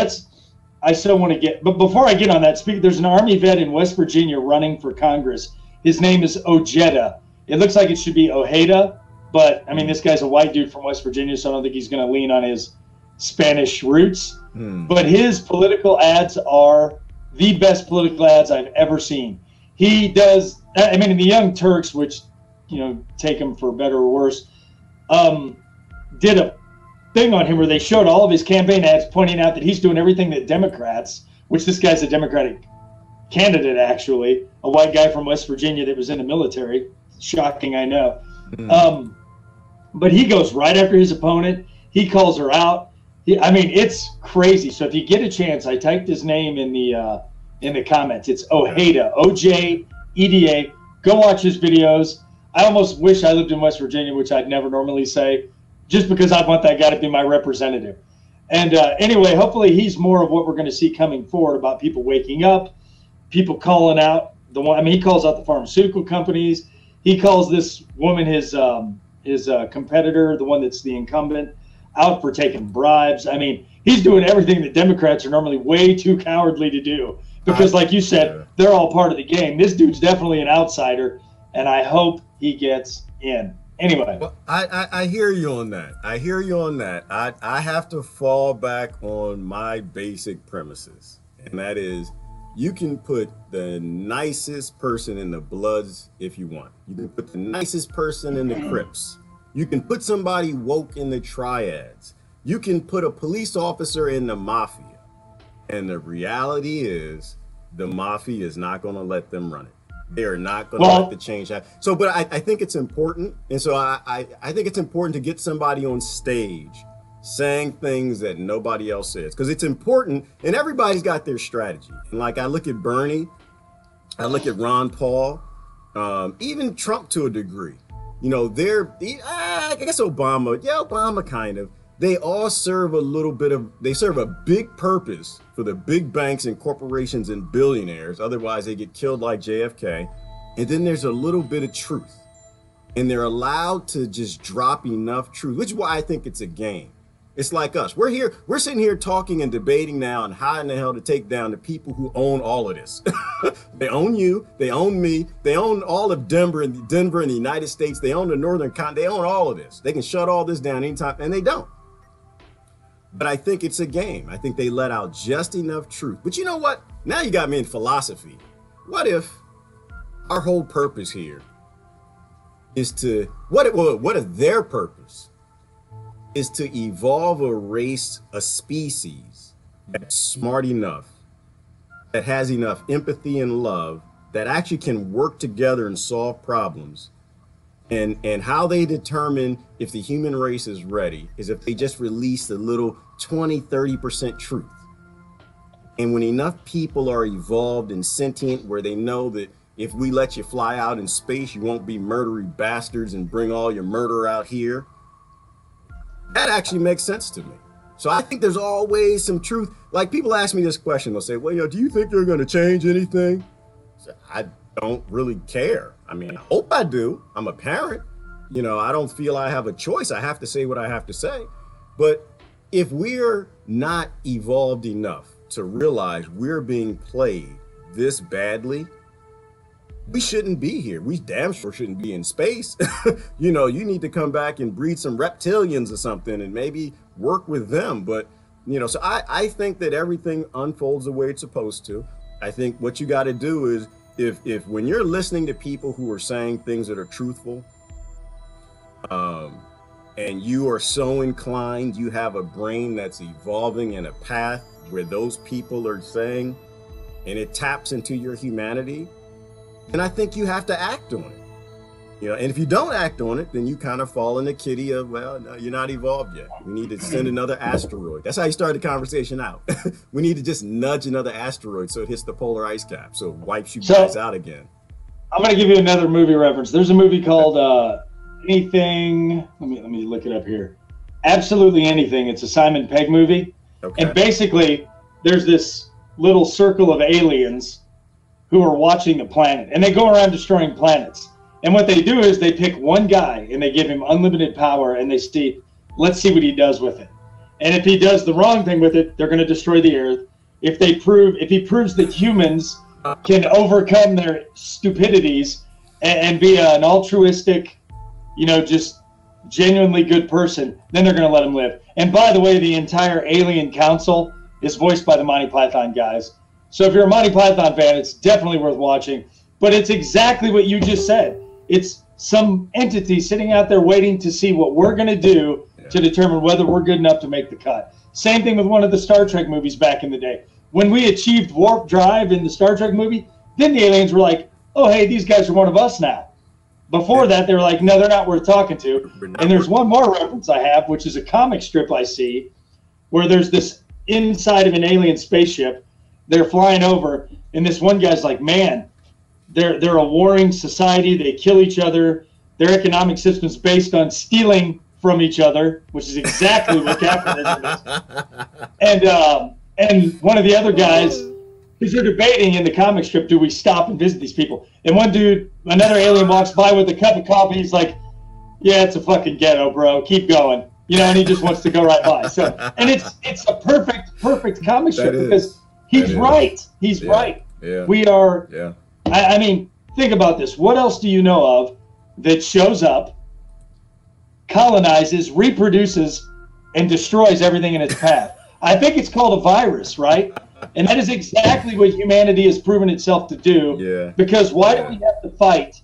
I still want to but before I get on that, there's an Army vet in West Virginia running for Congress. His name is Ojeda. It looks like it should be Ojeda, but I mean, this guy's a white dude from West Virginia, so I don't think he's going to lean on his Spanish roots. But his political ads are the best political ads I've ever seen. He does, I mean, the Young Turks, which, take him for better or worse, did a thing on him where they showed all of his campaign ads pointing out that he's doing everything that Democrats, which this guy's a Democratic candidate, actually, a white guy from West Virginia that was in the military. Shocking, I know. But he goes right after his opponent. He calls her out. It's crazy. So if you get a chance, I typed his name in the comments. It's Ojeda, Ojeda. Go watch his videos. I almost wish I lived in West Virginia, which I'd never normally say, just because I want that guy to be my representative. And anyway, hopefully he's more of what we're going to see coming forward about people waking up, people calling out he calls out the pharmaceutical companies. He calls this woman, his competitor, the one that's the incumbent, out for taking bribes. I mean, he's doing everything that Democrats are normally way too cowardly to do because, like you said, they're all part of the game. This dude's definitely an outsider, and I hope he gets in. Anyway. Well, I hear you on that. I have to fall back on my basic premises, and that is you can put the nicest person in the Bloods if you want. You can put the nicest person in the Crips. You can put somebody woke in the Triads. You can put a police officer in the mafia, and the reality is the mafia is not going to let them run it. They are not going to let the change happen. So, but I think it's important. And so I think it's important to get somebody on stage saying things that nobody else says, because it's important, and everybody's got their strategy. And like, I look at Bernie, I look at Ron Paul, even Trump to a degree. You know, I guess Obama kind of. They all serve they serve a big purpose for the big banks and corporations and billionaires. Otherwise, they get killed like JFK. And then there's a little bit of truth. And they're allowed to just drop enough truth, which is why I think it's a game. It's like us. We're sitting here talking and debating now on how in the hell to take down the people who own all of this. They own you, they own me, they own all of Denver and the United States, they own the Northern Continent, they own all of this. They can shut all this down anytime, and they don't. But I think it's a game. I think they let out just enough truth. But you know what? Now you got me in philosophy. What if our whole purpose here is to, what if their purpose is to evolve a race, a species that's smart enough, that has enough empathy and love, that actually can work together and solve problems. And how they determine if the human race is ready is if they just release a little 20-30% truth. And when enough people are evolved and sentient, where they know that if we let you fly out in space, you won't be murdery bastards and bring all your murder out here, that actually makes sense to me. So I think there's always some truth. Like, people ask me this question, they'll say, well, do you think they're going to change anything? So I don't really care. I mean, I hope I do. I'm a parent. I don't feel I have a choice. I have to say what I have to say. But if we're not evolved enough to realize we're being played this badly, we shouldn't be here. We damn sure shouldn't be in space. You need to come back and breed some reptilians or something and maybe work with them. But, so I think that everything unfolds the way it's supposed to. I think what you got to do is, if when you're listening to people who are saying things that are truthful, and you are so inclined, you have a brain that's evolving in a path where those people are saying, and it taps into your humanity, and I think you have to act on it. And if you don't act on it, then you kind of fall in the kitty of, well, no, you're not evolved yet. We need to send another asteroid. That's how you start the conversation out. We need to just nudge another asteroid so it hits the polar ice cap, so it wipes you guys out again. I'm going to give you another movie reference. There's a movie called Anything. Let me look it up here. Absolutely Anything. It's a Simon Pegg movie. Okay. And basically, there's this little circle of aliens who are watching the planet, and they go around destroying planets. And what they do is they pick one guy and they give him unlimited power, and let's see what he does with it. And if he does the wrong thing with it, they're going to destroy the earth. If he proves that humans can overcome their stupidities and be an altruistic, just genuinely good person, then they're going to let him live. And by the way, the entire alien council is voiced by the Monty Python guys. So if you're a Monty Python fan, it's definitely worth watching. But it's exactly what you just said. It's some entity sitting out there waiting to see what we're going to do to determine whether we're good enough to make the cut. Same thing with one of the Star Trek movies back in the day. When we achieved warp drive in the Star Trek movie, then the aliens were like, oh, hey, these guys are one of us now. Before that, they were like, no, they're not worth talking to. And there's one more reference I have, which is a comic strip I see, where there's this inside of an alien spaceship. They're flying over, and this one guy's like, man, they're a warring society. They kill each other. Their economic system is based on stealing from each other, which is exactly what capitalism is. And one of the other guys, because they're debating in the comic strip, do we stop and visit these people? And another alien walks by with a cup of coffee. He's like, yeah, it's a fucking ghetto, bro. Keep going. And he just wants to go right by. So, and it's a perfect comic strip because he's right. He's right. Yeah. We are. Yeah. I mean, think about this. What else do you know of that shows up, colonizes, reproduces, and destroys everything in its path? I think it's called a virus, right? And that is exactly what humanity has proven itself to do. Yeah. Because why do we have to fight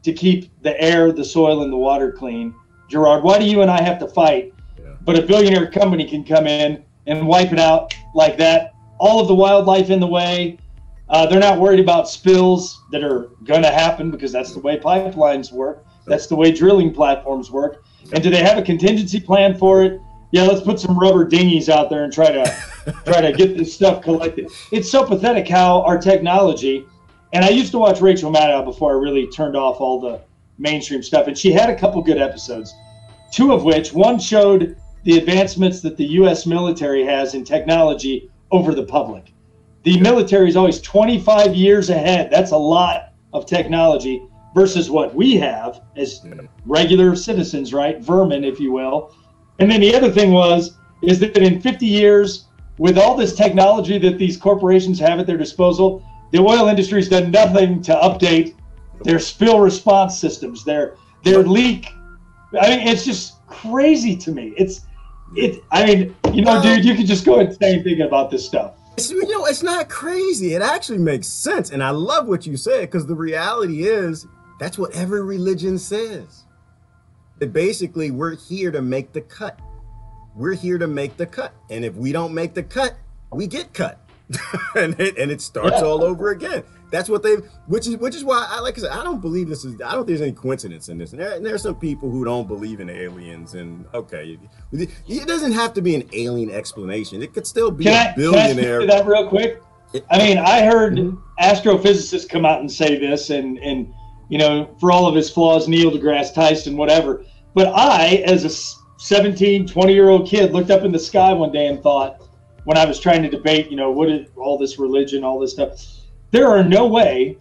to keep the air, the soil, and the water clean? Gerard, why do you and I have to fight but a billionaire company can come in and wipe it out like that. All of the wildlife in the way. They're not worried about spills that are going to happen because that's the way pipelines work. That's the way drilling platforms work. And do they have a contingency plan for it? Yeah, let's put some rubber dinghies out there and try to get this stuff collected. It's so pathetic how our technology, and I used to watch Rachel Maddow before I really turned off all the mainstream stuff, and she had a couple good episodes, two of which, one showed the advancements that the U.S. military has in technology over the public. The military is always 25 years ahead. That's a lot of technology versus what we have as regular citizens, right? Vermin, if you will. And then the other thing is that in 50 years, with all this technology that these corporations have at their disposal, the oil industry's done nothing to update their spill response systems, their leak. I mean, it's just crazy to me. Dude, you could just go insane thinking about this stuff. It's not crazy. It actually makes sense. And I love what you said, because the reality is that's what every religion says. That basically we're here to make the cut. We're here to make the cut. And if we don't make the cut, we get cut. and it starts all over again. That's what which is why I said, I don't believe I don't think there's any coincidence in this. And there are some people who don't believe in aliens, and okay, it doesn't have to be an alien explanation. It could still be a billionaire. Can I speak to that real quick? I mean, I heard astrophysicists come out and say this, and for all of his flaws, Neil deGrasse Tyson, whatever. But I, as a 17, 20-year-old kid, looked up in the sky one day and thought, when I was trying to debate, what is all this religion, all this stuff, there are no way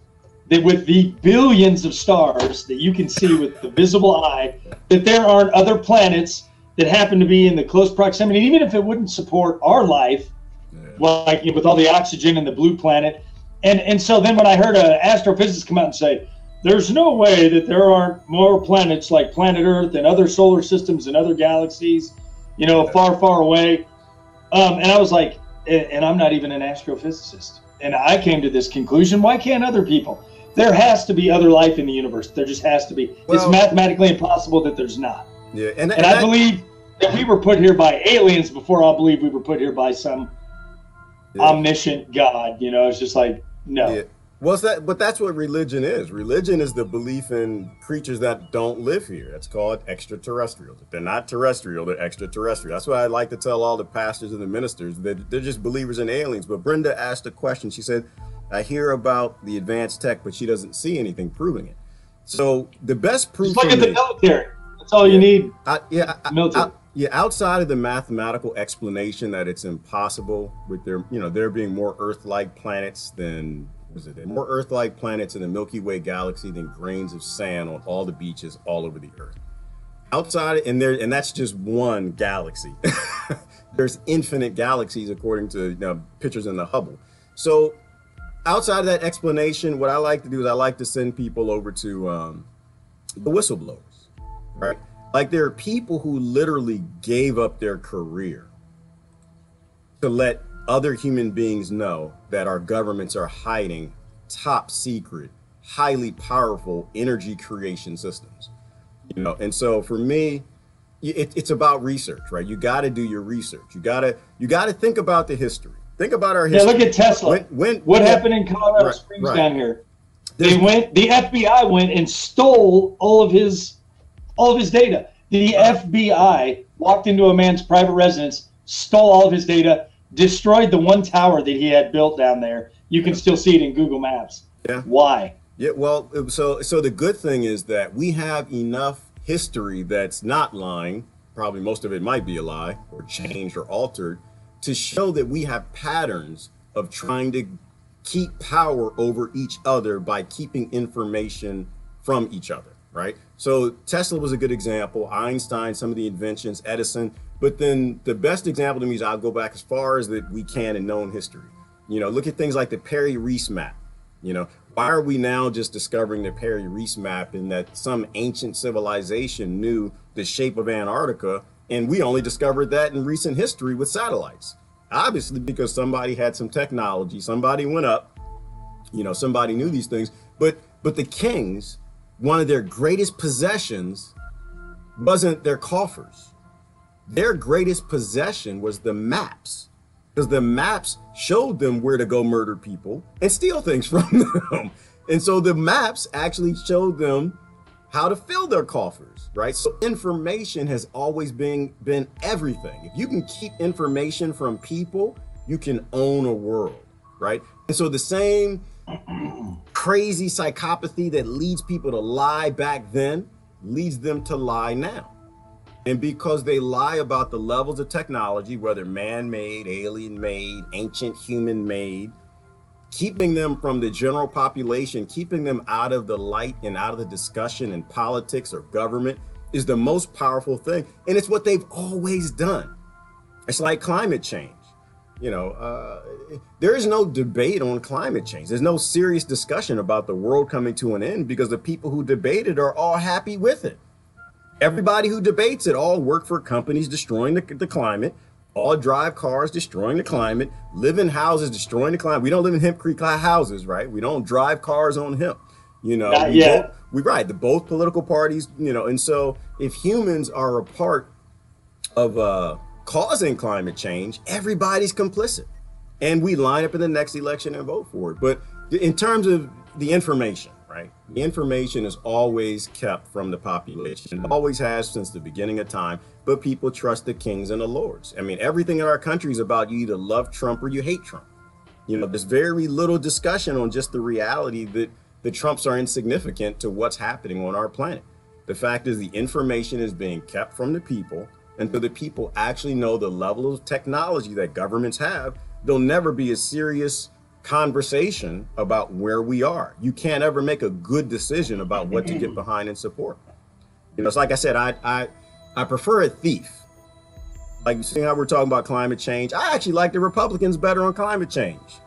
that with the billions of stars that you can see with the visible eye, that there aren't other planets that happen to be in the close proximity, even if it wouldn't support our life, like with all the oxygen in the blue planet. And so then when I heard an astrophysicist come out and say, there's no way that there aren't more planets like planet Earth and other solar systems and other galaxies, far, far away. And I was like, and I'm not even an astrophysicist. And I came to this conclusion, why can't other people? There has to be other life in the universe. There just has to be. Well, it's mathematically impossible that there's not. Yeah, and I believe that we were put here by aliens before I believe we were put here by some omniscient God. It's just like, no. Yeah. Well, but that's what religion is. Religion is the belief in creatures that don't live here. That's called extraterrestrials. If they're not terrestrial, they're extraterrestrial. That's why I like to tell all the pastors and the ministers that they're just believers in aliens. But Brenda asked a question. She said, I hear about the advanced tech, but she doesn't see anything proving it. So the best proof. Just look at the military. That's all you need. Military. Outside of the mathematical explanation that it's impossible with there being more Earth-like planets than more Earth-like planets in the Milky Way galaxy than grains of sand on all the beaches all over the Earth. Outside, and that's just one galaxy. There's infinite galaxies according to pictures in the Hubble. So outside of that explanation, what I like to do is I like to send people over to the whistleblowers, right? Like there are people who literally gave up their career to let other human beings know that our governments are hiding top secret, highly powerful energy creation systems. And so for me, it's about research, right? You got to do your research. You got to think about the history. Think about our history. Yeah, look at Tesla. What happened in Colorado Springs down here? The FBI went and stole all of his data. The FBI walked into a man's private residence, stole all of his data, destroyed the one tower that he had built down there. You can still see it in Google Maps. Yeah. Why? Yeah, well, so the good thing is that we have enough history that's not lying, probably most of it might be a lie or changed or altered, to show that we have patterns of trying to keep power over each other by keeping information from each other, right? So Tesla was a good example, Einstein, some of the inventions, Edison, but then the best example to me is I'll go back as far as that we can in known history. Look at things like the Perry-Reese map. Why are we now just discovering the Perry-Reese map and that some ancient civilization knew the shape of Antarctica, and we only discovered that in recent history with satellites? Obviously, because somebody had some technology, somebody went up, somebody knew these things, but the kings, one of their greatest possessions wasn't their coffers. their greatest possession was the maps, because the maps showed them where to go murder people and steal things from them. And so the maps actually showed them how to fill their coffers, right? So information has always been everything. If you can keep information from people, you can own a world, right? And so the same crazy psychopathy that leads people to lie back then leads them to lie now. And because they lie about the levels of technology, whether man-made, alien-made, ancient human-made, keeping them from the general population, keeping them out of the light and out of the discussion in politics or government is the most powerful thing. And it's what they've always done. It's like climate change. You know, there is no debate on climate change. There's no serious discussion about the world coming to an end because the people who debate it are all happy with it. Everybody who debates it all work for companies destroying the climate, all drive cars destroying the climate, live in houses destroying the climate. We don't live in hemp-creek houses, right? We don't drive cars on hemp. You know, not yet. The both political parties, you know, and so if humans are a part of causing climate change, everybody's complicit. And we line up in the next election and vote for it. But in terms of the information, right? The information is always kept from the population. It always has since the beginning of time, but people trust the kings and the lords. I mean, everything in our country is about you either love Trump or you hate Trump. You know, there's very little discussion on just the reality that the Trumps are insignificant to what's happening on our planet. The fact is the information is being kept from the people, and so the people actually know the level of technology that governments have. There'll never be a serious conversation about where we are. You can't ever make a good decision about what to get behind and support. You know, it's like I said, I prefer a thief. Like you see how we're talking about climate change. I actually like the Republicans better on climate change.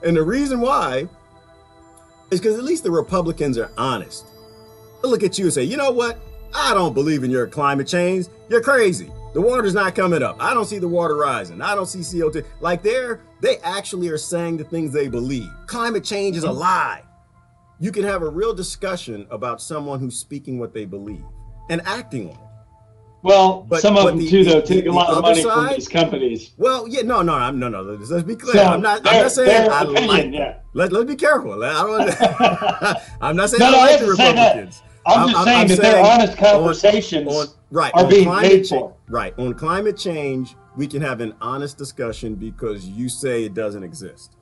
And the reason why is because at least the Republicans are honest. They'll look at you and say, you know what? I don't believe in your climate change. You're crazy. The water's not coming up. I don't see the water rising. I don't see CO2. Like they actually are saying the things they believe. Climate change is a lie. You can have a real discussion about someone who's speaking what they believe and acting on it. Well, some of them too, though, take a lot of money from these companies. Well, yeah, no. Let's be clear. So I'm not saying I like. Yeah. Let's be careful. I'm not saying I like the Republicans. I'm just saying that their honest conversations are being paid for. Right. On climate change, we can have an honest discussion because you say it doesn't exist.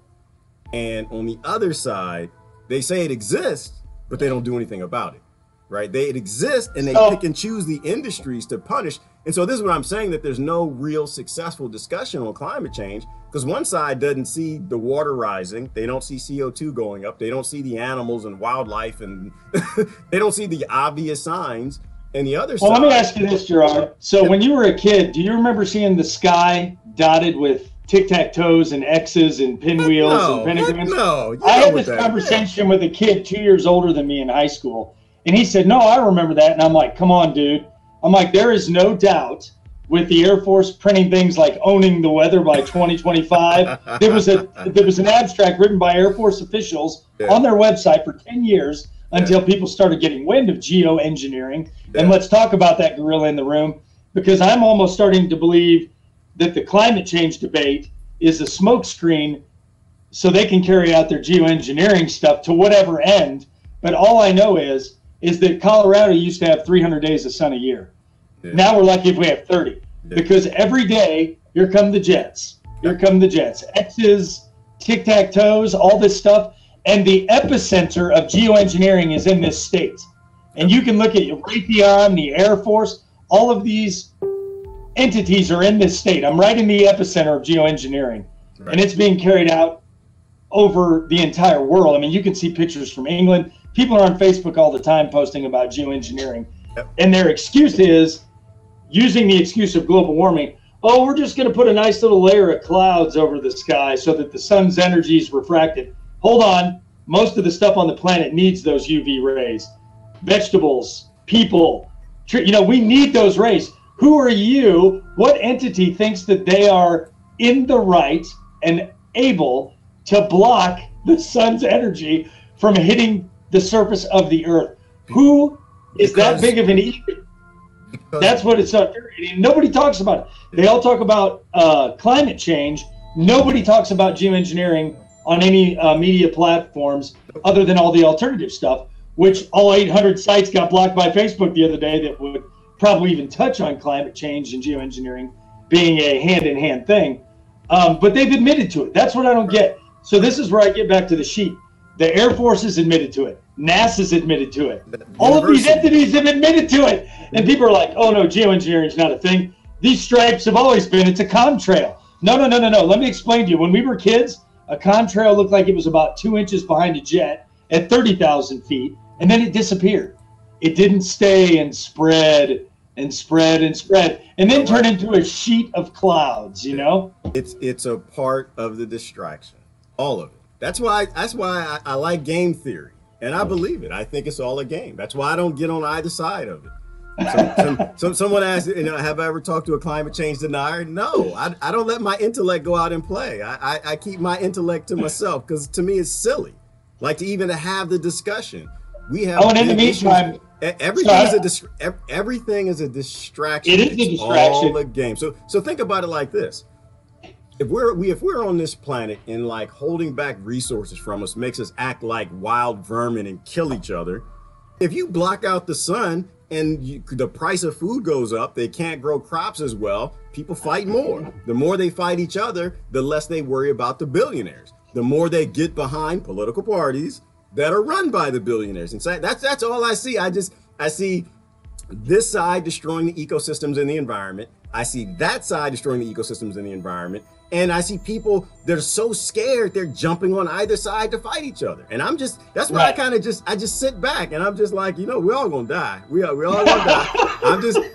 And on the other side, they say it exists, but they don't do anything about it. Right? It exists and they pick and choose the industries to punish. And so this is what I'm saying, that there's no real successful discussion on climate change because one side doesn't see the water rising. They don't see CO2 going up. They don't see the animals and wildlife and they don't see the obvious signs. And the other side. Well, let me ask you this, Gerard. So when you were a kid, do you remember seeing the sky dotted with tic-tac-toes and X's and pinwheels and pentagrams? No. I had this conversation with a kid 2 years older than me in high school. And he said, no, I remember that. And I'm like, come on, dude. I'm like, there is no doubt with the Air Force printing things like owning the weather by 2025. There was an abstract written by Air Force officials on their website for 10 years until people started getting wind of geoengineering. And let's talk about that gorilla in the room, because I'm almost starting to believe that the climate change debate is a smokescreen so they can carry out their geoengineering stuff to whatever end. But all I know is that Colorado used to have 300 days of sun a year. Yeah. Now we're lucky if we have 30. Yeah. Because every day, here come the jets. Here come the jets. X's, tic-tac-toes, all this stuff. And the epicenter of geoengineering is in this state. And you can look at Raytheon, the Air Force, all of these entities are in this state. I'm right in the epicenter of geoengineering. Right. And it's being carried out over the entire world. I mean, you can see pictures from England. People are on Facebook all the time posting about geoengineering. Yep. And their excuse is, using the excuse of global warming, oh, we're just going to put a nice little layer of clouds over the sky so that the sun's energy is refracted. Hold on. Most of the stuff on the planet needs those UV rays. Vegetables, people, we need those rays. Who are you? What entity thinks that they are in the right and able to block the sun's energy from hitting the surface of the earth? Who is that big of an ego? That's what it's up there. Nobody talks about it. They all talk about climate change. Nobody talks about geoengineering on any media platforms other than all the alternative stuff, which all 800 sites got blocked by Facebook the other day that would probably even touch on climate change and geoengineering being a hand-in-hand thing. But they've admitted to it. That's what I don't get. So this is where I get back to the sheet. The Air Force has admitted to it. NASA's admitted to it. All of these entities have admitted to it. And people are like, oh, no, geoengineering is not a thing. These stripes have always been. It's a contrail. No. Let me explain to you. When we were kids, a contrail looked like it was about 2 inches behind a jet at 30,000 feet, and then it disappeared. It didn't stay and spread and spread and spread, and then turn into a sheet of clouds, you know? It's a part of the distraction, all of it. That's why I like game theory, and I believe it. I think it's all a game. That's why I don't get on either side of it. Someone asked, have I ever talked to a climate change denier? No, I don't let my intellect go out and play. I keep my intellect to myself, because to me it's silly. Like, to even have the discussion. We have. Oh, and in the meantime, everything is a distraction. It is a distraction. All a game. So think about it like this. If we're on this planet and like holding back resources from us makes us act like wild vermin and kill each other, if you block out the sun and the price of food goes up, they can't grow crops as well, people fight more. The more they fight each other, the less they worry about the billionaires. The more they get behind political parties that are run by the billionaires. And so that's all I see. I see this side destroying the ecosystems in the environment. I see that side destroying the ecosystems in the environment. And I see people that are so scared they're jumping on either side to fight each other. And that's why I just sit back and I'm just like, we're all gonna die. We all gonna die.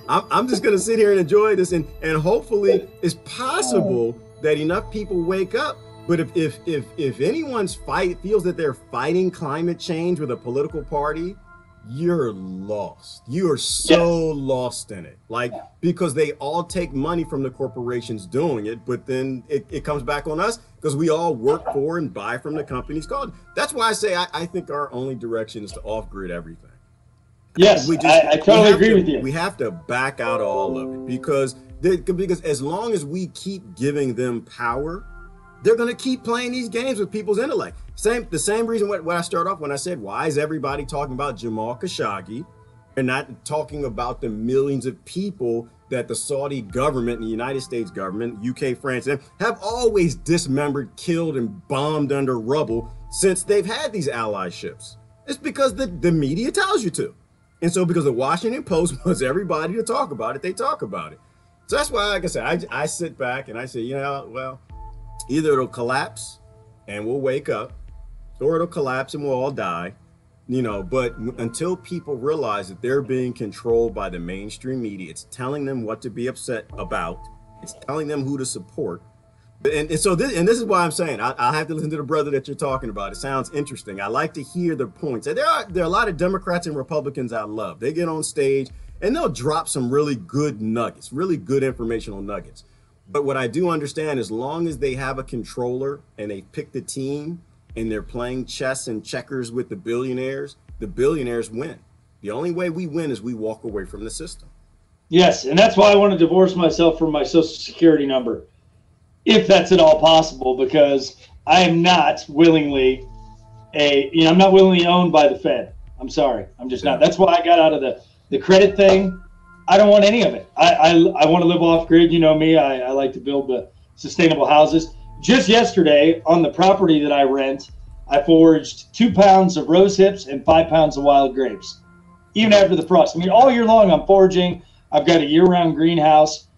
I'm just gonna sit here and enjoy this, and hopefully it's possible that enough people wake up. But if anyone's feels that they're fighting climate change with a political party, you're lost. You are so lost in it. Like, because they all take money from the corporations doing it, but then it comes back on us because we all work for and buy from the companies called. That's why I say I think our only direction is to off-grid everything. Yes, I totally agree with you. We have to back out all of it because as long as we keep giving them power, they're going to keep playing these games with people's intellect. The same reason what I start off when I said, why is everybody talking about Jamal Khashoggi and not talking about the millions of people that the Saudi government and the United States government, UK, France, have always dismembered, killed, and bombed under rubble since they've had these ally ships? It's because the media tells you to. And so because the Washington Post wants everybody to talk about it, they talk about it. So that's why, like I said, I sit back and I say, well, either it'll collapse and we'll wake up, or it'll collapse and we'll all die, but until people realize that they're being controlled by the mainstream media, it's telling them what to be upset about, it's telling them who to support. And this is why I'm saying I'll have to listen to the brother that you're talking about. It sounds interesting. I like to hear the points. And there are a lot of Democrats and Republicans I love. They get on stage and they'll drop some really good nuggets, really good informational nuggets. But what I do understand, as long as they have a controller and they pick the team and they're playing chess and checkers with the billionaires win. The only way we win is we walk away from the system. Yes, and that's why I want to divorce myself from my Social Security number, if that's at all possible, because I am not willingly I'm not willingly owned by the Fed. I'm sorry. I'm just not. That's why I got out of the credit thing. I don't want any of it. I want to live off grid. You know me. I like to build the sustainable houses. Just yesterday, on the property that I rent, I foraged 2 pounds of rose hips and 5 pounds of wild grapes, even after the frost. I mean, all year long I'm foraging. I've got a year-round greenhouse.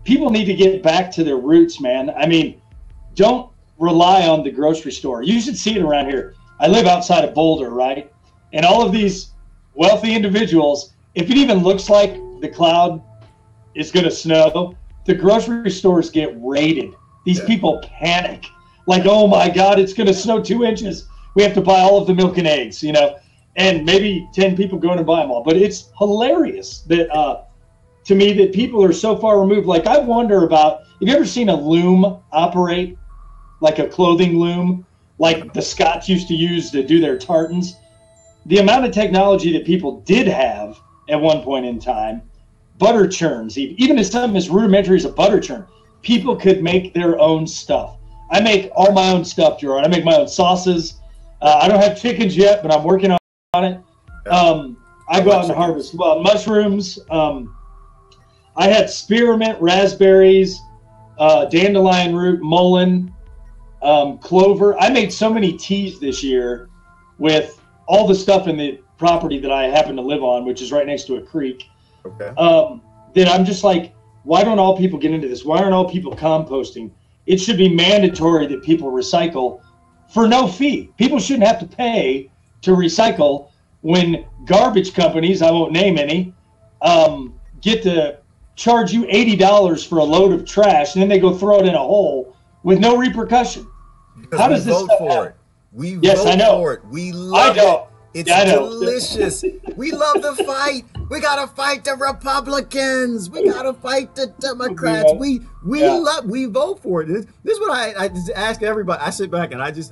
People need to get back to their roots, man. I mean, don't rely on the grocery store. You should see it around here. I live outside of Boulder, right? And all of these wealthy individuals, if it even looks like the cloud is going to snow, the grocery stores get raided. These people panic. Like, oh my God, it's going to snow 2 inches. We have to buy all of the milk and eggs, and maybe 10 people go in and buy them all. But it's hilarious that, to me, that people are so far removed. Like, I wonder about, have you ever seen a loom operate, like a clothing loom, like the Scots used to use to do their tartans? The amount of technology that people did have at one point in time butter churns, even if something as rudimentary as a butter churn, people could make their own stuff. I make all my own stuff, Gerard. I make my own sauces. I don't have chickens yet, but I'm working on it. I go out and harvest mushrooms. I had spearmint, raspberries, dandelion root, mullein, clover. I made so many teas this year with all the stuff in the property that I happen to live on, which is right next to a creek. Okay. That I'm just like, why don't all people get into this? Why aren't all people composting? It should be mandatory that people recycle for no fee. People shouldn't have to pay to recycle when garbage companies, I won't name any, get to charge you $80 for a load of trash, and then they go throw it in a hole with no repercussion. Because how does this vote for it? We yes, vote I know. for it. We love it. It's delicious. We love the fight. We gotta fight the Republicans. We gotta fight the Democrats. We vote for it. This is what I just ask everybody. I sit back and I just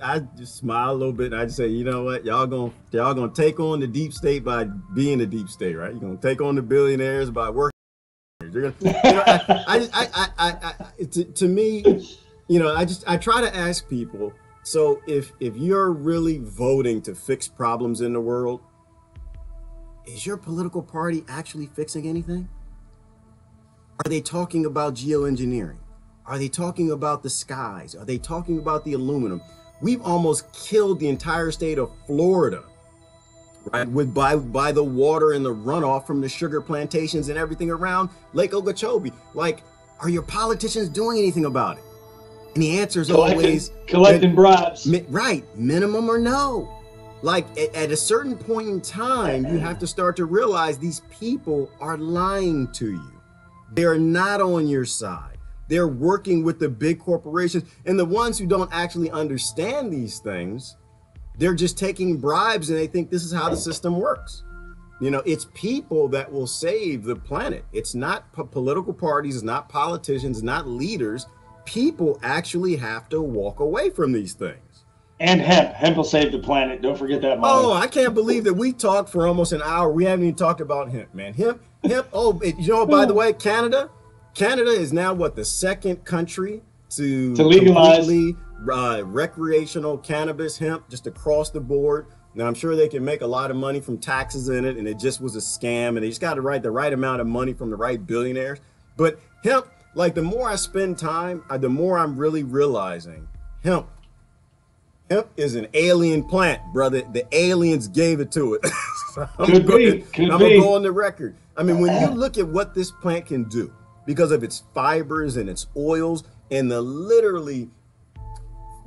smile a little bit and I just say, you know what, y'all gonna take on the deep state by being the deep state, right? You're gonna take on the billionaires by working. You're gonna, to me, you know, I try to ask people. So if you're really voting to fix problems in the world, is your political party actually fixing anything? Are they talking about geoengineering? Are they talking about the skies? Are they talking about the aluminum? We've almost killed the entire state of Florida, right? By the water and the runoff from the sugar plantations and everything around Lake Okeechobee. Like, are your politicians doing anything about it? And the answer is always collecting bribes. Right, minimum or no. Like at a certain point in time, you have to start to realize these people are lying to you. They're not on your side. They're working with the big corporations, and the ones who don't actually understand these things, they're just taking bribes and they think this is how the system works. You know, it's people that will save the planet. It's not political parties, it's not politicians, it's not leaders. People actually have to walk away from these things. And hemp will save the planet. Don't forget that. Oh, I can't believe that we talked for almost an hour. We haven't even talked about hemp, man. Hemp. Oh, you know, by the way, Canada is now what, the second country to legalize recreational cannabis, hemp, just across the board. Now, I'm sure they can make a lot of money from taxes in it, and it just was a scam, and they just got to write the right amount of money from the right billionaires. But hemp, like, the more I spend time, the more I'm really realizing hemp is an alien plant, brother. The aliens gave it to it. So I'm gonna go on the record. I mean, when you look at what this plant can do because of its fibers and its oils and the literally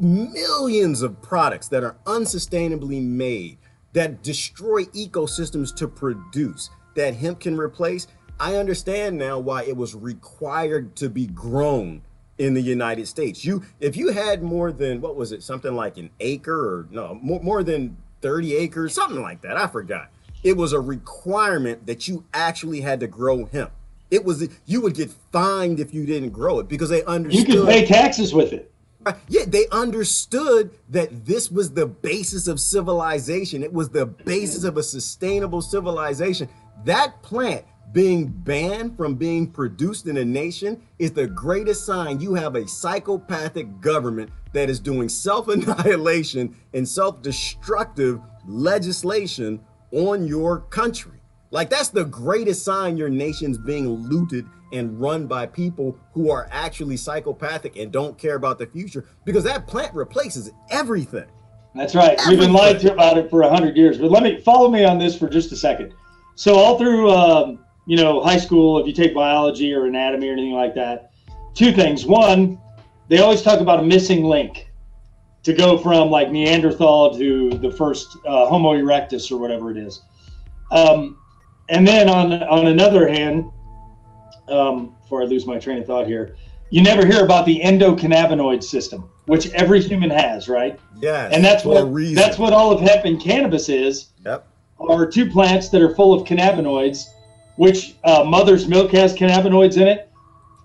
millions of products that are unsustainably made, that destroy ecosystems to produce, that hemp can replace, I understand now why it was required to be grown in the United States. If you had more than, what was it, something like an acre, or no, more than 30 acres, something like that, I forgot. It was a requirement that you actually had to grow hemp. You would get fined if you didn't grow it, because they understood. You could pay taxes with it. Yeah, they understood that this was the basis of civilization. It was the basis of a sustainable civilization. That plant being banned from being produced in a nation is the greatest sign you have a psychopathic government that is doing self-annihilation and self-destructive legislation on your country. Like, that's the greatest sign your nation's being looted and run by people who are actually psychopathic and don't care about the future, because that plant replaces everything. That's right. We've been lied to about it for 100 years. But follow me on this for just a second. So all through high school, if you take biology or anatomy or anything like that, two things. One, they always talk about a missing link to go from like Neanderthal to the first Homo erectus or whatever it is. And then on another hand, before I lose my train of thought here, you never hear about the endocannabinoid system, which every human has, right? Yes. And that's what all of hemp and cannabis is. Yep. Are two plants that are full of cannabinoids, which mother's milk has cannabinoids in it.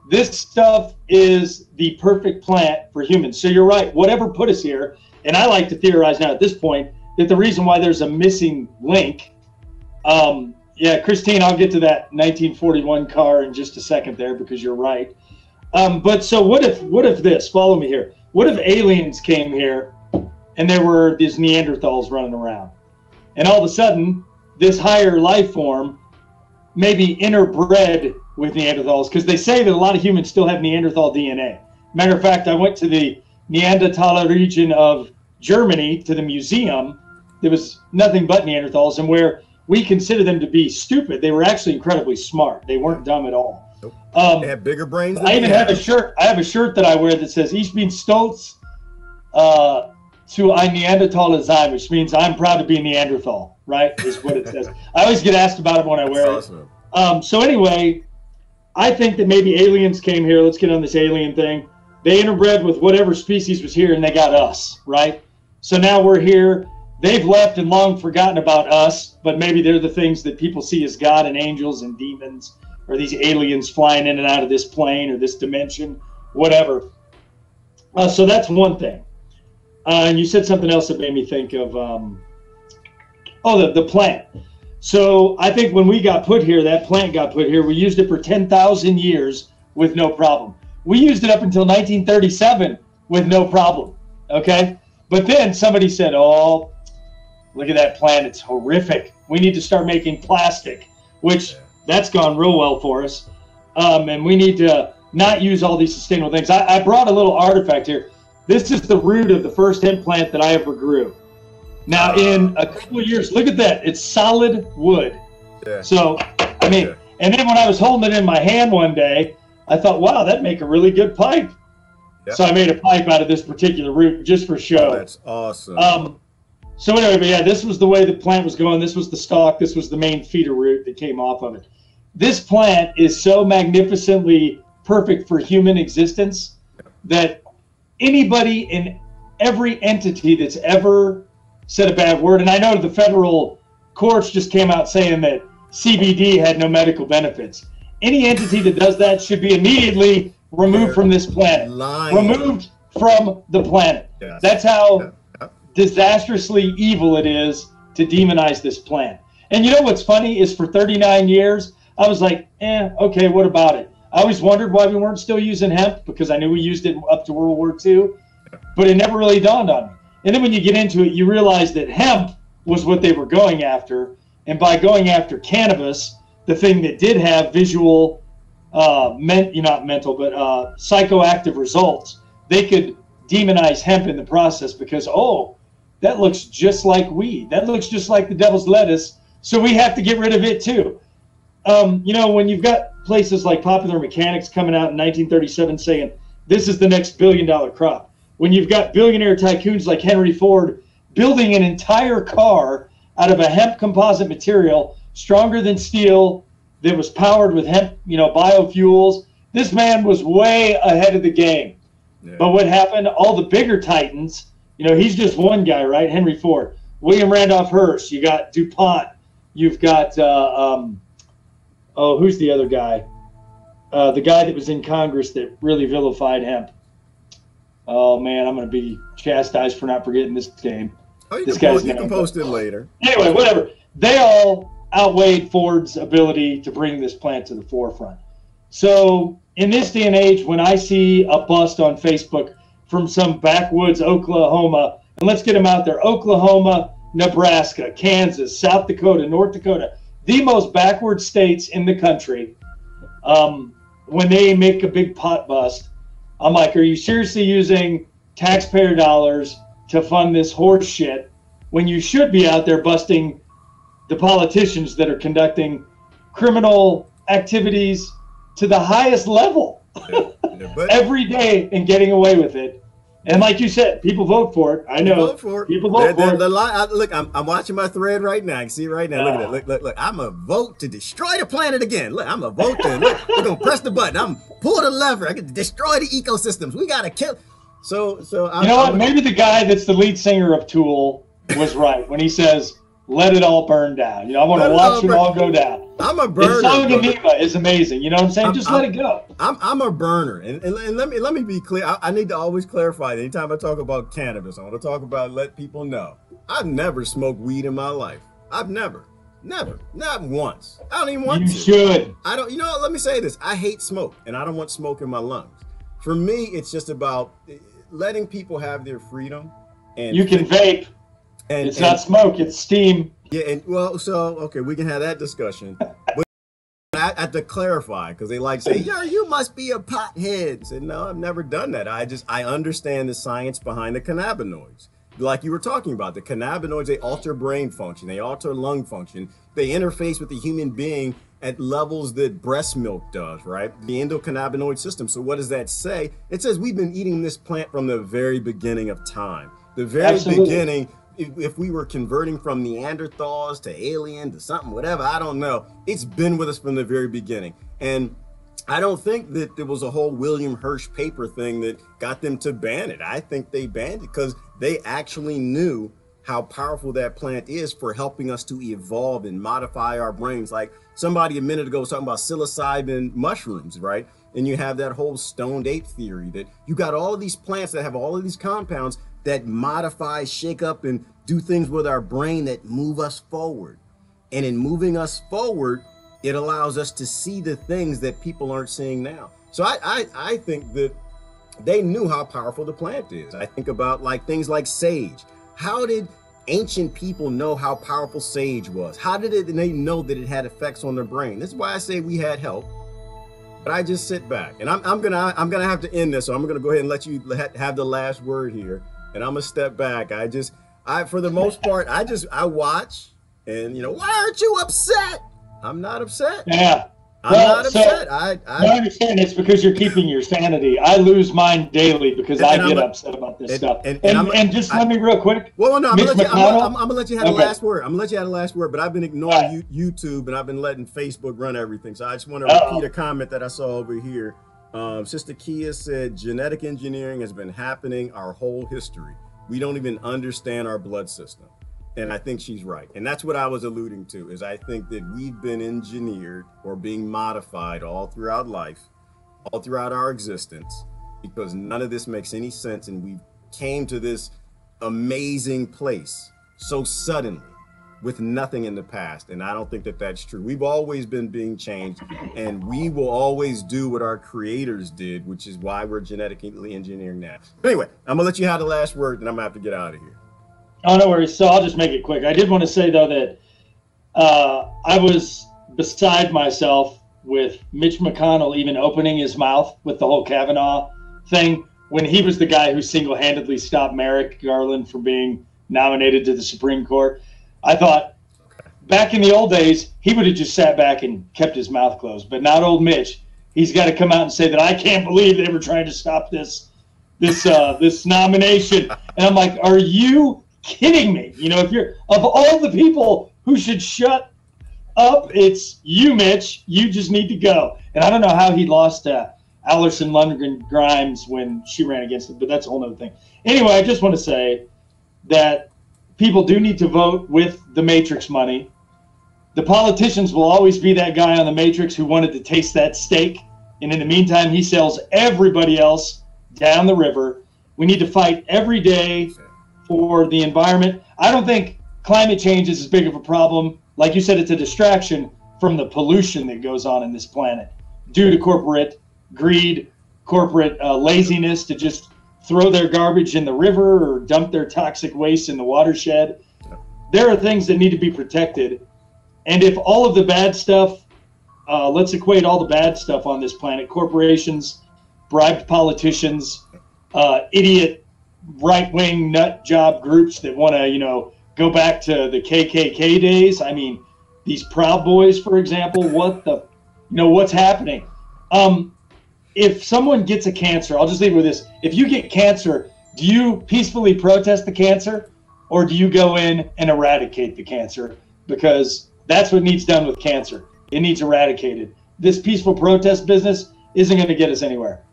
This stuff is the perfect plant for humans. So you're right, whatever put us here, and I like to theorize now at this point that the reason why there's a missing link Yeah, Christine, I'll get to that 1941 car in just a second there because you're right. But so what if this, follow me here. What if aliens came here and there were these Neanderthals running around? And all of a sudden, this higher life form maybe interbred with Neanderthals, because they say that a lot of humans still have Neanderthal DNA. Matter of fact, I went to the Neanderthal region of Germany, to the museum. There was nothing but Neanderthals, and where we consider them to be stupid, they were actually incredibly smart. They weren't dumb at all. Nope. They have bigger brains than I even have a shirt. I have a shirt that I wear that says "Ich bin stolz zu ein Neandertaler sein," which means I'm proud to be a Neanderthal. Right, is what it says. I always get asked about it when I wear it. So anyway, I think that maybe aliens came here. Let's get on this alien thing. They interbred with whatever species was here, and they got us, right? So now we're here. They've left and long forgotten about us, but maybe they're the things that people see as God and angels and demons, or these aliens flying in and out of this plane or this dimension, whatever. So that's one thing. And you said something else that made me think of, the plant. So I think when we got put here, that plant got put here, we used it for 10,000 years with no problem. We used it up until 1937 with no problem, okay? But then somebody said, oh, look at that plant, it's horrific. We need to start making plastic, which that's gone real well for us. And we need to not use all these sustainable things. I brought a little artifact here. This is the root of the first hemp plant that I ever grew. Now, in a couple of years, look at that. It's solid wood. Yeah. So, I mean, and then when I was holding it in my hand one day, I thought, wow, that'd make a really good pipe. Yep. So I made a pipe out of this particular root just for show. Oh, that's awesome. So anyway, but yeah, this was the way the plant was going. This was the stalk. This was the main feeder root that came off of it. This plant is so magnificently perfect for human existence that anybody in every entity that's ever said a bad word, and I know the federal courts just came out saying that CBD had no medical benefits. Any entity that does that should be immediately removed from this planet. Removed from the planet. Yes. That's how disastrously evil it is to demonize this plant. And you know what's funny is for 39 years, I was like, okay, what about it? I always wondered why we weren't still using hemp, because I knew we used it up to World War II, but it never really dawned on me. And then when you get into it, you realize that hemp was what they were going after. And by going after cannabis, the thing that did have visual, not mental, but psychoactive results, they could demonize hemp in the process because, oh, that looks just like weed. That looks just like the devil's lettuce. So we have to get rid of it too. When you've got places like Popular Mechanics coming out in 1937 saying, this is the next billion-dollar crop. When you've got billionaire tycoons like Henry Ford building an entire car out of a hemp composite material, stronger than steel, that was powered with hemp, biofuels. This man was way ahead of the game. Yeah. But what happened? All the bigger titans, he's just one guy, right? Henry Ford, William Randolph Hearst. You got DuPont. You've got who's the other guy? The guy that was in Congress that really vilified hemp. Oh man, I'm going to be chastised for not forgetting this name. Oh, you can post it later. Anyway, whatever. They all outweighed Ford's ability to bring this plant to the forefront. So in this day and age, when I see a bust on Facebook from some backwoods Oklahoma, and let's get them out there, Oklahoma, Nebraska, Kansas, South Dakota, North Dakota, the most backward states in the country, when they make a big pot bust, I'm like, are you seriously using taxpayer dollars to fund this horse shit when you should be out there busting the politicians that are conducting criminal activities to the highest level every day and getting away with it? And like you said, people vote for it. I know. People vote for it. Look, I'm watching my thread right now. I can see it right now. Look at that. Look. I'm a vote to destroy the planet again. Look, I'm a vote to. Look, we're going to press the button. I'm pull the lever. I can destroy the ecosystems. We got to kill. So you know what? Maybe the guy that's the lead singer of Tool was right when he says, let it all burn down. I want to watch it all go down. I'm a burner. The song Geneva is amazing. You know what I'm saying? Just let it go. I'm a burner. And let me be clear. I need to always clarify that anytime I talk about cannabis, I want to talk about, let people know. I've never smoked weed in my life. I've never. Never. Not once. I don't even want You to. should. I don't, you know, let me say this. I hate smoke and I don't want smoke in my lungs. For me, it's just about letting people have their freedom. And you can vape. It's not smoke, it's steam. Yeah, and well, so, okay, we can have that discussion. But I have to clarify because they like say, "Yeah, you must be a pothead." I said, no, I've never done that. I understand the science behind the cannabinoids. Like you were talking about, the cannabinoids, they alter brain function, they alter lung function, they interface with the human being at levels that breast milk does, right? The endocannabinoid system. So what does that say? It says we've been eating this plant from the very beginning of time. The very beginning, if we were converting from Neanderthals to alien to something, whatever, I don't know. It's been with us from the very beginning. And I don't think that there was a whole William Hirsch paper thing that got them to ban it. I think they banned it because they actually knew how powerful that plant is for helping us to evolve and modify our brains. Like somebody a minute ago was talking about psilocybin mushrooms, right? And you have that whole stoned ape theory that you got all of these plants that have all of these compounds that modify, shake up, and do things with our brain that move us forward. And in moving us forward, it allows us to see the things that people aren't seeing now. So I think that they knew how powerful the plant is. I think about like things like sage. How did ancient people know how powerful sage was? How did they know that it had effects on their brain? This is why I say we had help. But I just sit back, and I'm gonna have to end this. So I'm gonna go ahead and let you have the last word here, and I'm gonna step back. I for the most part, I watch, and you know, why aren't you upset? I'm not upset. Yeah. I'm not upset. I understand it's because you're keeping your sanity. I lose mine daily because I get upset about this stuff. And just let me real quick. Well, no, I'm gonna let you have the last word. I'm gonna let you have the last word. But I've been ignoring YouTube and I've been letting Facebook run everything. So I just want to repeat a comment that I saw over here. Sister Kia said, genetic engineering has been happening our whole history. We don't even understand our blood system. And I think she's right. And that's what I was alluding to, is I think that we've been engineered or being modified all throughout life, all throughout our existence, because none of this makes any sense. And we came to this amazing place so suddenly with nothing in the past. And I don't think that that's true. We've always been being changed, and we will always do what our creators did, which is why we're genetically engineering now. But anyway, I'm gonna let you have the last word, and I'm gonna have to get out of here. Oh, no worries. So I'll just make it quick. I did want to say, though, that I was beside myself with Mitch McConnell even opening his mouth with the whole Kavanaugh thing when he was the guy who single-handedly stopped Merrick Garland from being nominated to the Supreme Court. I thought back in the old days, he would have just sat back and kept his mouth closed, but not old Mitch. He's got to come out and say that I can't believe they were trying to stop this nomination. And I'm like, are you kidding me? You know, if you're of all the people who should shut up, it's you, Mitch. You just need to go. And I don't know how he lost Alison Lundgren Grimes when she ran against him, but that's a whole other thing. Anyway, I just want to say that people do need to vote with the Matrix money. The politicians will always be that guy on the Matrix who wanted to taste that steak, and in the meantime, he sells everybody else down the river. We need to fight every day for the environment. I don't think climate change is as big of a problem. Like you said, it's a distraction from the pollution that goes on in this planet due to corporate greed, corporate laziness to just throw their garbage in the river or dump their toxic waste in the watershed. There are things that need to be protected. And if all of the bad stuff, let's equate all the bad stuff on this planet, corporations, bribed politicians, idiot right-wing nut job groups that want to, you know, go back to the KKK days. I mean, these Proud Boys, for example, what's happening? If someone gets a cancer, I'll just leave it with this. If you get cancer, do you peacefully protest the cancer, or do you go in and eradicate the cancer? Because that's what needs done with cancer. It needs eradicated. This peaceful protest business isn't going to get us anywhere.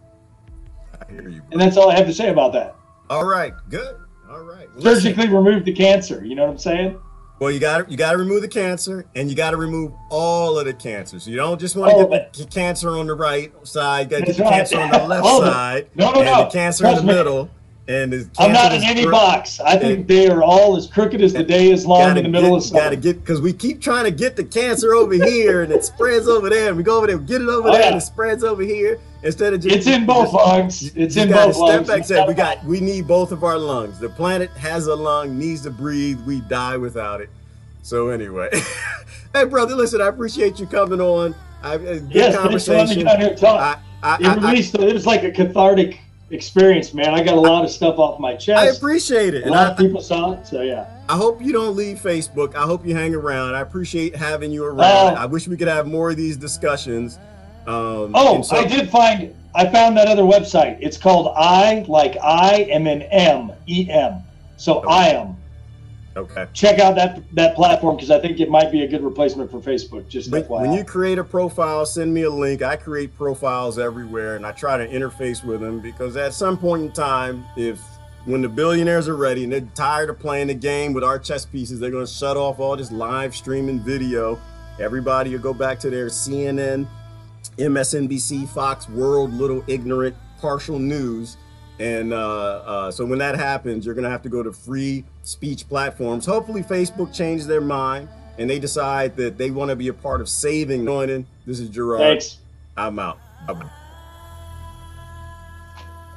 I hear you, bro. And that's all I have to say about that. All right, good. All right. Surgically remove the cancer. You know what I'm saying? Well, you got to remove the cancer, and you got to remove all of the cancer. So you don't just want to get the cancer on the right side. You got to get the cancer on the left side, and the cancer in the middle. And I'm not in any box. I think they are all as crooked as the day is long in the middle of summer. Because we keep trying to get the cancer over here and it spreads over there. And we go over there, get it over there, and it spreads over here. Instead of just, it's in both lungs. It's in both lungs. Step back, we need both of our lungs. The planet has a lung, needs to breathe. We die without it. So anyway, hey brother, listen, I appreciate you coming on. Good conversation. Thanks for letting me here. It was like a cathartic experience, man. I got a lot of stuff off my chest. I appreciate it. A lot of people saw it, so yeah. I hope you don't leave Facebook. I hope you hang around. I appreciate having you around. I wish we could have more of these discussions. I found that other website. It's called I-M-M-E-M. So okay. I am. Okay. Check out that platform because I think it might be a good replacement for Facebook. Just FYI. When you create a profile, send me a link. I create profiles everywhere, and I try to interface with them because at some point in time, when the billionaires are ready and they're tired of playing the game with our chess pieces, they're going to shut off all this live streaming video. Everybody will go back to their CNN, MSNBC, Fox, World, little ignorant, partial news. And so when that happens, you're going to have to go to free speech platforms. Hopefully Facebook changes their mind and they decide that they want to be a part of saving. This is Gerard. Thanks. I'm out. Bye-bye.